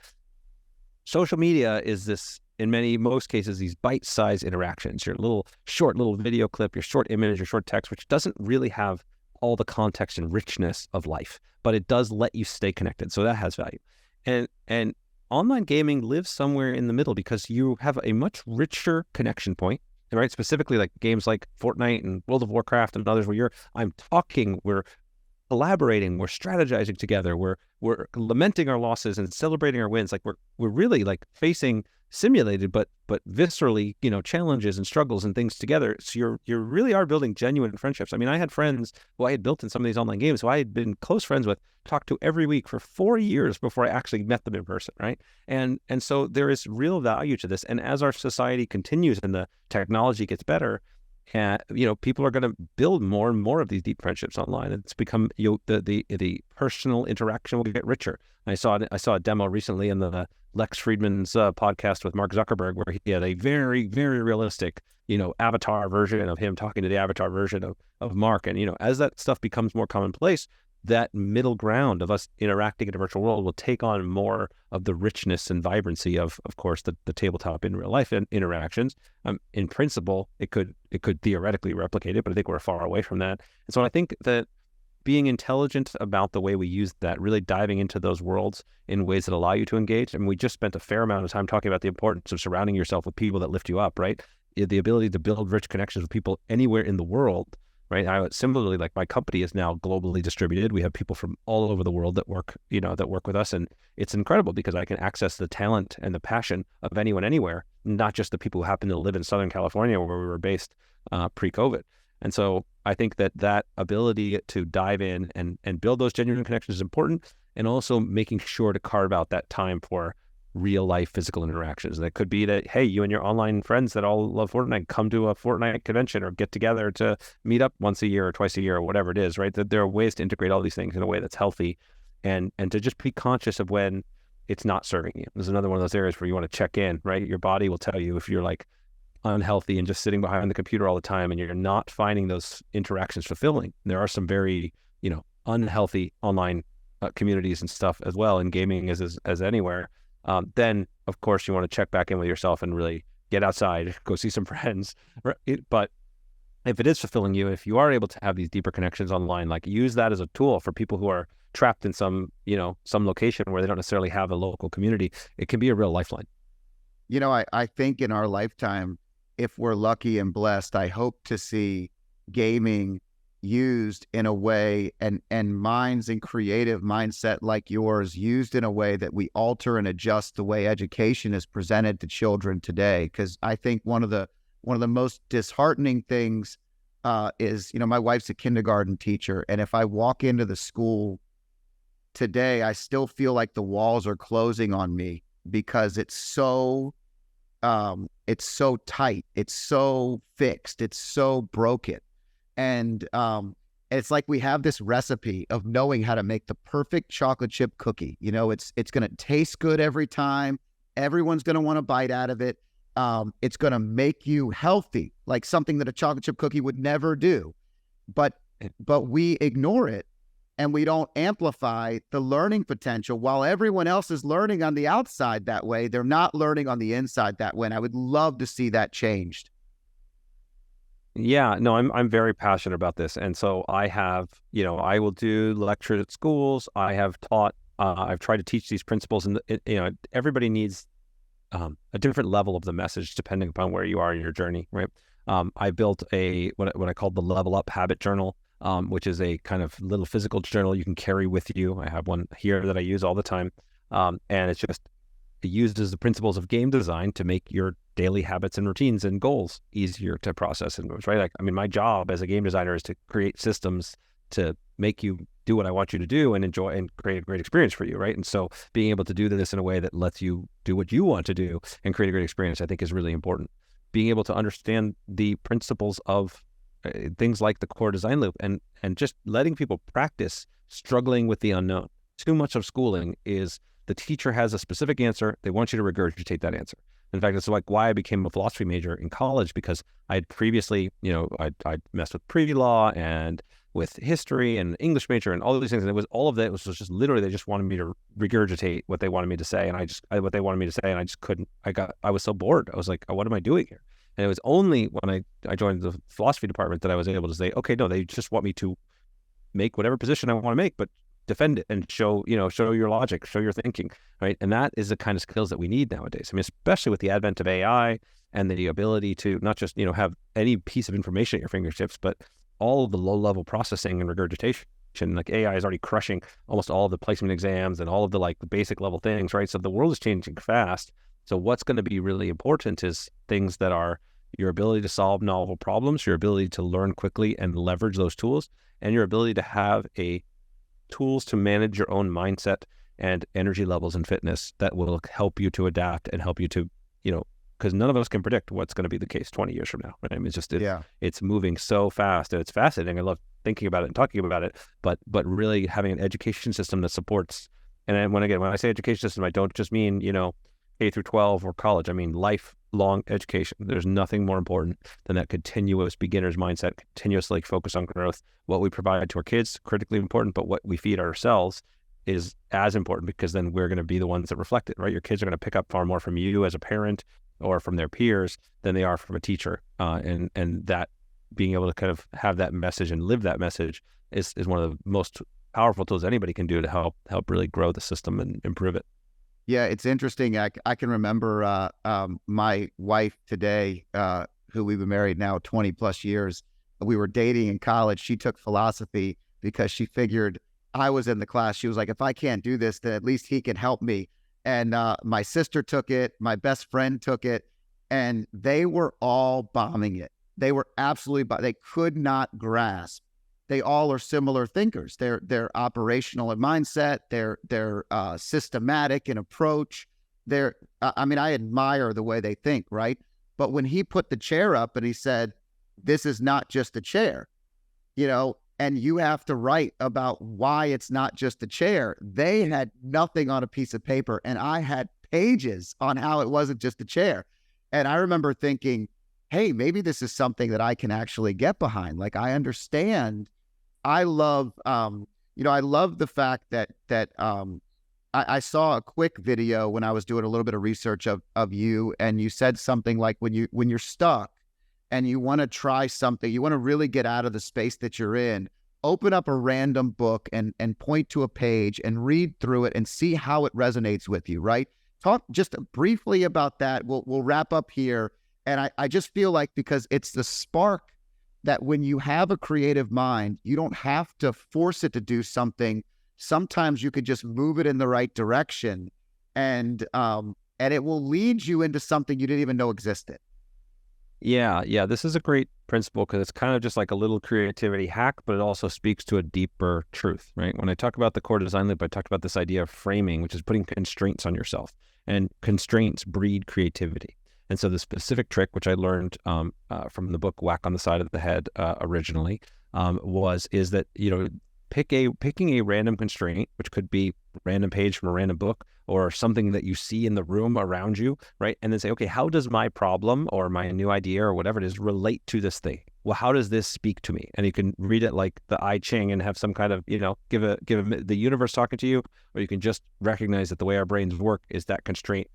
Social media is this, in most cases, these bite-sized interactions, your short little video clip, your short image, your short text, which doesn't really have all the context and richness of life, but it does let you stay connected. So that has value. And online gaming lives somewhere in the middle because you have a much richer connection point, right? Specifically like games like Fortnite and World of Warcraft and others where we're collaborating, we're strategizing together, we're lamenting our losses and celebrating our wins. Like we're really like facing simulated but viscerally, challenges and struggles and things together. So you really are building genuine friendships. I mean, I had friends who I had built in some of these online games who I had been close friends with, talked to every week for 4 years before I actually met them in person, right? And so there is real value to this. And as our society continues and the technology gets better, people are going to build more and more of these deep friendships online. It's become the personal interaction will get richer. I saw a demo recently in the Lex Friedman's podcast with Mark Zuckerberg, where he had a very, very realistic, avatar version of him talking to the avatar version of Mark. And as that stuff becomes more commonplace, that middle ground of us interacting in a virtual world will take on more of the richness and vibrancy of course, the tabletop in real life interactions. In principle, it could theoretically replicate it, but I think we're far away from that. And so I think that being intelligent about the way we use that, really diving into those worlds in ways that allow you to engage. I mean, we just spent a fair amount of time talking about the importance of surrounding yourself with people that lift you up, right? The ability to build rich connections with people anywhere in the world right? Similarly, like my company is now globally distributed. We have people from all over the world that work, that work with us. And it's incredible because I can access the talent and the passion of anyone anywhere, not just the people who happen to live in Southern California where we were based pre-COVID. And so I think that ability to dive in and build those genuine connections is important, and also making sure to carve out that time for real life physical interactions. That could be that, hey, you and your online friends that all love Fortnite come to a Fortnite convention or get together to meet up once a year or twice a year or whatever it is, right? That there are ways to integrate all these things in a way that's healthy, and to just be conscious of when it's not serving you. There's another one of those areas where you want to check in, right? Your body will tell you if you're like unhealthy and just sitting behind the computer all the time and you're not finding those interactions fulfilling. There are some very, unhealthy online communities and stuff as well in gaming as anywhere. Then of course you want to check back in with yourself and really get outside, go see some friends. But if it is fulfilling you, if you are able to have these deeper connections online, like use that as a tool for people who are trapped in some location where they don't necessarily have a local community. It can be a real lifeline. I think in our lifetime, if we're lucky and blessed, I hope to see gaming used in a way, and minds and creative mindset like yours used in a way that we alter and adjust the way education is presented to children today. Because I think one of the most disheartening things is, my wife's a kindergarten teacher, and if I walk into the school today, I still feel like the walls are closing on me because it's so tight, it's so fixed, it's so broken. And it's like we have this recipe of knowing how to make the perfect chocolate chip cookie. It's going to taste good every time. Everyone's going to want to bite out of it. It's going to make you healthy, like something that a chocolate chip cookie would never do. But we ignore it, and we don't amplify the learning potential. While everyone else is learning on the outside that way, they're not learning on the inside that way. And I would love to see that changed. Yeah, no, I'm very passionate about this. And so I have, I will do lectures at schools. I have taught, I've tried to teach these principles, and everybody needs a different level of the message depending upon where you are in your journey, right? I built what I called the Level Up Habit Journal, which is a kind of little physical journal you can carry with you. I have one here that I use all the time. And it's just used as the principles of game design to make your daily habits and routines and goals easier to process and moves, right? My job as a game designer is to create systems to make you do what I want you to do and enjoy and create a great experience for you, right? And so being able to do this in a way that lets you do what you want to do and create a great experience, I think is really important. Being able to understand the principles of things like the core design loop and just letting people practice struggling with the unknown. Too much of schooling is the teacher has a specific answer. They want you to regurgitate that answer. In fact, it's like why I became a philosophy major in college, because I had previously, I'd messed with pre-law and with history and English major and all of these things. And it was all of that was just literally, they just wanted me to regurgitate what they wanted me to say. And what they wanted me to say. And I just couldn't, I was so bored. I was like, what am I doing here? And it was only when I joined the philosophy department that I was able to say, okay, no, they just want me to make whatever position I want to make, but defend it and show your logic, show your thinking, right? And that is the kind of skills that we need nowadays. Especially with the advent of AI and the ability to not just, have any piece of information at your fingertips, but all of the low-level processing and regurgitation. Like AI is already crushing almost all of the placement exams and all of the basic level things, right? So the world is changing fast. So what's going to be really important is things that are your ability to solve novel problems, your ability to learn quickly and leverage those tools, and your ability to have tools to manage your own mindset and energy levels and fitness that will help you to adapt and help you to, because none of us can predict what's going to be the case 20 years from now. Right? It's moving so fast, and it's fascinating. I love thinking about it and talking about it, but really having an education system that supports. And then when I say education system, I don't just mean, K through 12 or college. I mean lifelong education. There's nothing more important than that continuous beginner's mindset, continuously focus on growth. What we provide to our kids, critically important, but what we feed ourselves is as important, because then we're going to be the ones that reflect it, right? Your kids are going to pick up far more from you as a parent or from their peers than they are from a teacher. And that being able to kind of have that message and live that message is one of the most powerful tools anybody can do to help really grow the system and improve it. Yeah, it's interesting. I can remember my wife today, who we've been married now 20 plus years. we were dating in college. She took philosophy because she figured I was in the class. She was like, if I can't do this, then at least he can help me. And my sister took it. My best friend took it. And they were all bombing it. They were absolutely, they could not grasp. They all are similar thinkers. They're operational in mindset. They're systematic in approach. I mean, I admire the way they think, right? But when he put the chair up and he said, this is not just a chair, you know, and you have to write about why it's not just a chair. They had nothing on a piece of paper, and I had pages on how it wasn't just a chair. And I remember thinking, hey, maybe this is something that I can actually get behind. Like, I understand. I love, I love the fact that I saw a quick video when I was doing a little bit of research of you, and you said something like, when you're stuck and you want to try something, you want to really get out of the space that you're in, open up a random book and point to a page and read through it and see how it resonates with you, right? Talk just briefly about that. We'll wrap up here. And I just feel like, because it's the spark that when you have a creative mind, you don't have to force it to do something. Sometimes you could just move it in the right direction, and it will lead you into something you didn't even know existed. Yeah. This is a great principle because it's kind of just like a little creativity hack, but it also speaks to a deeper truth, right? When I talk about the core design loop, I talked about this idea of framing, which is putting constraints on yourself, and constraints breed creativity. And so the specific trick, which I learned from the book Whack on the Side of the Head originally, is that, picking a random constraint, which could be a random page from a random book or something that you see in the room around you, right? And then say, okay, how does my problem or my new idea or whatever it is relate to this thing? Well, how does this speak to me? And you can read it like the I Ching and have some kind of, give the universe talking to you, or you can just recognize that the way our brains work is that constraint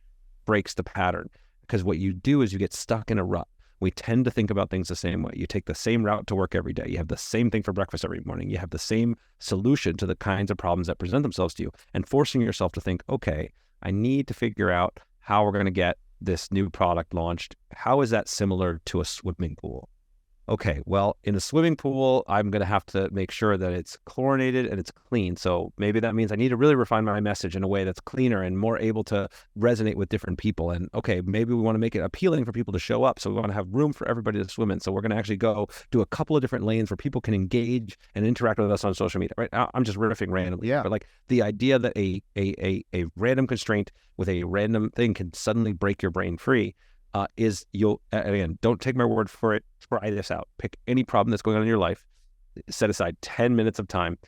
breaks the pattern. Because what you do is you get stuck in a rut. We tend to think about things the same way. You take the same route to work every day. You have the same thing for breakfast every morning. You have the same solution to the kinds of problems that present themselves to you, and forcing yourself to think, okay, I need to figure out how we're going to get this new product launched. How is that similar to a swimming pool? Okay, well, in a swimming pool, I'm going to have to make sure that it's chlorinated and it's clean. So maybe that means I need to really refine my message in a way that's cleaner and more able to resonate with different people. And okay, maybe we want to make it appealing for people to show up. So we want to have room for everybody to swim in. So we're going to actually go do a couple of different lanes where people can engage and interact with us on social media, right? I'm just riffing randomly. Yeah. But like the idea that a random constraint with a random thing can suddenly break your brain free. Again, don't take my word for it. Try this out. Pick any problem that's going on in your life. Set aside 10 minutes of time.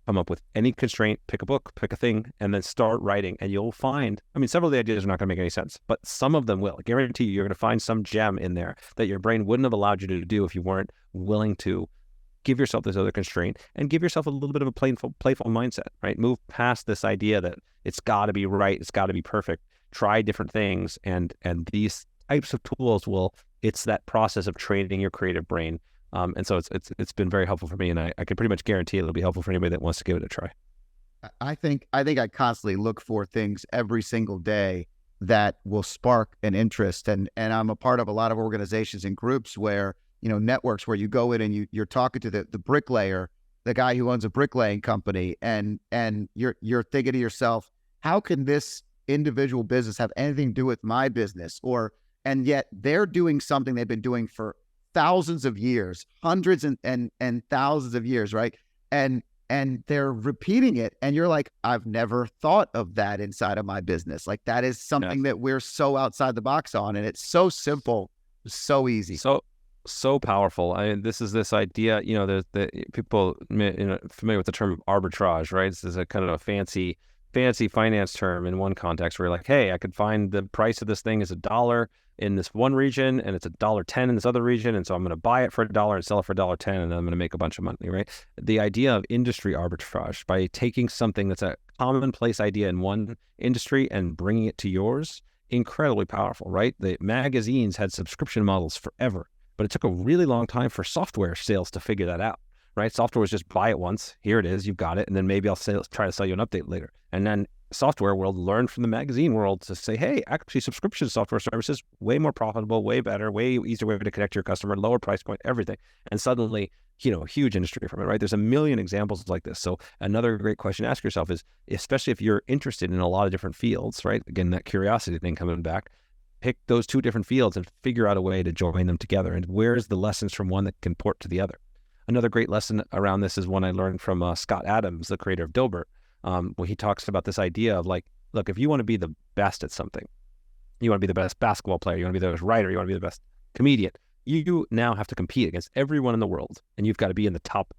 Come up with any constraint. Pick a book, pick a thing, and then start writing. And you'll find, several of the ideas are not going to make any sense, but some of them will. I guarantee you're going to find some gem in there that your brain wouldn't have allowed you to do if you weren't willing to give yourself this other constraint and give yourself a little bit of a playful mindset, right? Move past this idea that it's got to be right, it's got to be perfect. Try different things, and these types of tools it's that process of training your creative brain. And so it's been very helpful for me, and I can pretty much guarantee it'll be helpful for anybody that wants to give it a try. I think I constantly look for things every single day that will spark an interest. And I'm a part of a lot of organizations and groups where, networks where you go in and you're talking to the bricklayer, the guy who owns a bricklaying company, and you're thinking to yourself, how can this individual business have anything to do with my business? And yet they're doing something they've been doing for thousands of years, hundreds and thousands of years, right? And they're repeating it. And you're like, I've never thought of that inside of my business. Like, that is something that we're so outside the box on. And it's so simple, so easy. So powerful. This is this idea, there's the people familiar with the term arbitrage, right? This is a kind of a fancy finance term in one context where you're like, hey, I could find the price of this thing is $1 in this one region and it's $1.10 in this other region. And so I'm going to buy it for $1 and sell it for $1.10, and then I'm going to make a bunch of money, right? The idea of industry arbitrage, by taking something that's a commonplace idea in one industry and bringing it to yours, incredibly powerful, right? The magazines had subscription models forever, but it took a really long time for software sales to figure that out. Right? Software was just buy it once. Here it is. You've got it. And then maybe I'll try to sell you an update later. And then software world learned from the magazine world to say, hey, actually subscription software services, way more profitable, way better, way easier way to connect to your customer, lower price point, everything. And suddenly, huge industry from it, right? There's a million examples like this. So another great question to ask yourself is, especially if you're interested in a lot of different fields, right? Again, that curiosity thing coming back, pick those two different fields and figure out a way to join them together. And where's the lessons from one that can port to the other? Another great lesson around this is one I learned from Scott Adams, the creator of Dilbert, where he talks about this idea of like, look, if you want to be the best at something, you want to be the best basketball player, you want to be the best writer, you want to be the best comedian, you now have to compete against everyone in the world, and you've got to be in the top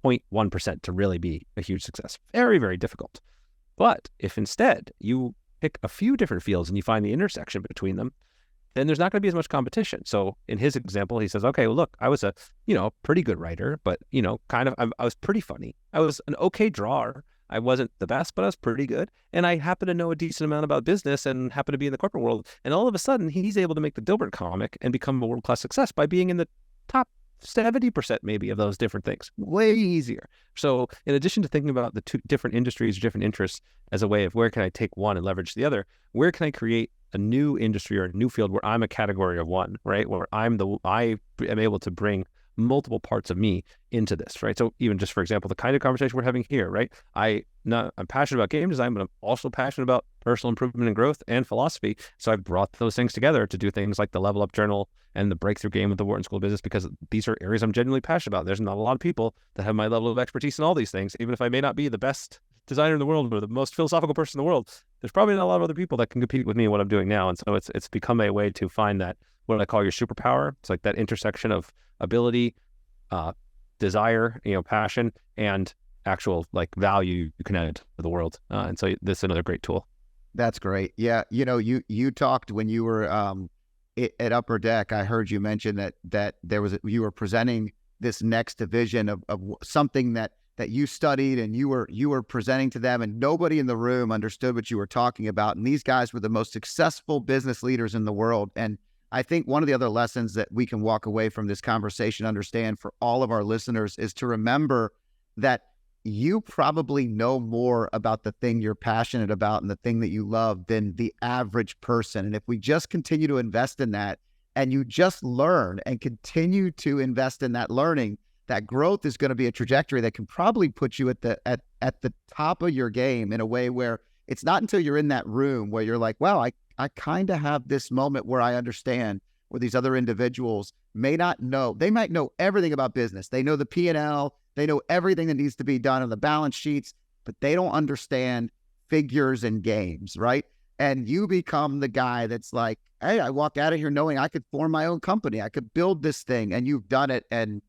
0.1% to really be a huge success. Very, very difficult. But if instead you pick a few different fields and you find the intersection between them, then there's not going to be as much competition. So in his example, he says, okay, well, look, I was a, pretty good writer, but, I was pretty funny. I was an okay drawer. I wasn't the best, but I was pretty good. And I happen to know a decent amount about business and happen to be in the corporate world. And all of a sudden, he's able to make the Dilbert comic and become a world-class success by being in the top 70% maybe of those different things. Way easier. So in addition to thinking about the two different industries, different interests as a way of where can I take one and leverage the other, where can I create a new industry or a new field where I'm a category of one, right? Where I am able to bring multiple parts of me into this, right? So even just for example, the kind of conversation we're having here, right? I'm passionate about game design, but I'm also passionate about personal improvement and growth and philosophy. So I brought those things together to do things like the Level Up Journal and the Breakthrough Game with the Wharton School of Business, because these are areas I'm genuinely passionate about. There's not a lot of people that have my level of expertise in all these things. Even if I may not be the best designer in the world or the most philosophical person in the world, there's probably not a lot of other people that can compete with me in what I'm doing now. And so it's become a way to find that, what I call your superpower. It's like that intersection of ability, desire, passion, and actual like value you can add to the world. And so this is another great tool. That's great. Yeah. You talked when you were at Upper Deck. I heard you mention that you were presenting this next division of something that you studied, and you were presenting to them, and nobody in the room understood what you were talking about. And these guys were the most successful business leaders in the world. And I think one of the other lessons that we can walk away from this conversation, understand for all of our listeners, is to remember that you probably know more about the thing you're passionate about and the thing that you love than the average person. And if we just continue to invest in that, and you just learn and continue to invest in that learning, that growth is going to be a trajectory that can probably put you at the top of your game in a way where it's not until you're in that room where you're like, wow, I kind of have this moment where I understand, where these other individuals may not know. They might know everything about business. They know the P&L. They know everything that needs to be done on the balance sheets, but they don't understand figures and games, right? And you become the guy that's like, hey, I walk out of here knowing I could form my own company. I could build this thing, and you've done it. And,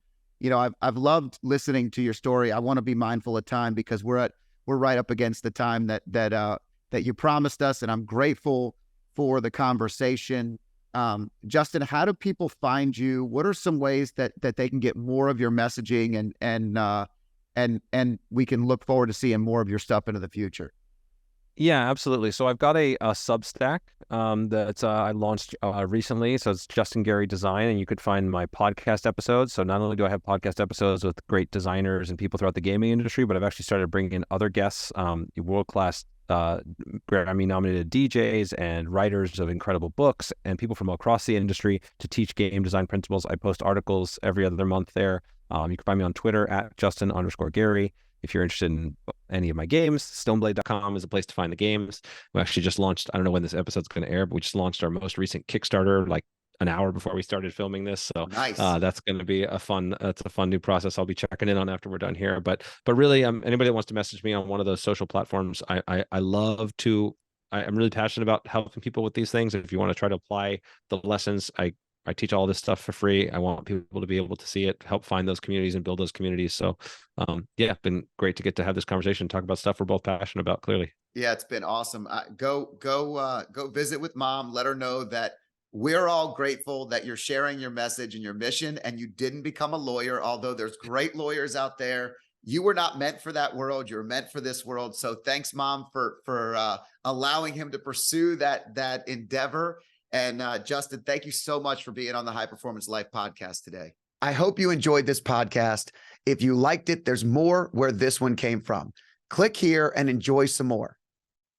I've loved listening to your story. I want to be mindful of time because we're right up against the time that you promised us. And I'm grateful for the conversation. Justin, how do people find you? What are some ways that they can get more of your messaging, and we can look forward to seeing more of your stuff into the future? Yeah, absolutely. So I've got a Substack that I launched recently. So it's Justin Gary Design, and you could find my podcast episodes. So not only do I have podcast episodes with great designers and people throughout the gaming industry, but I've actually started bringing in other guests, world-class Grammy-nominated DJs and writers of incredible books and people from across the industry to teach game design principles. I post articles every other month there. You can find me on Twitter at Justin_Gary. If you're interested in any of my games, stoneblade.com is a place to find the games. We actually just launched, I don't know when this episode's going to air, but we just launched our most recent Kickstarter like an hour before we started filming this. So nice. That's going to be a fun new process I'll be checking in on after we're done here. But really, anybody that wants to message me on one of those social platforms, I love to, I'm really passionate about helping people with these things. If you want to try to apply the lessons, I teach all this stuff for free. I want people to be able to see it, help find those communities and build those communities. So yeah, it's been great to get to have this conversation, talk about stuff we're both passionate about, clearly. Yeah, it's been awesome. Go visit with Mom. Let her know that we're all grateful that you're sharing your message and your mission, and you didn't become a lawyer, although there's great lawyers out there. You were not meant for that world. You're meant for this world. So thanks, Mom, for allowing him to pursue that endeavor. And Justin, thank you so much for being on the High Performance Life podcast today. I hope you enjoyed this podcast. If you liked it, there's more where this one came from. Click here and enjoy some more.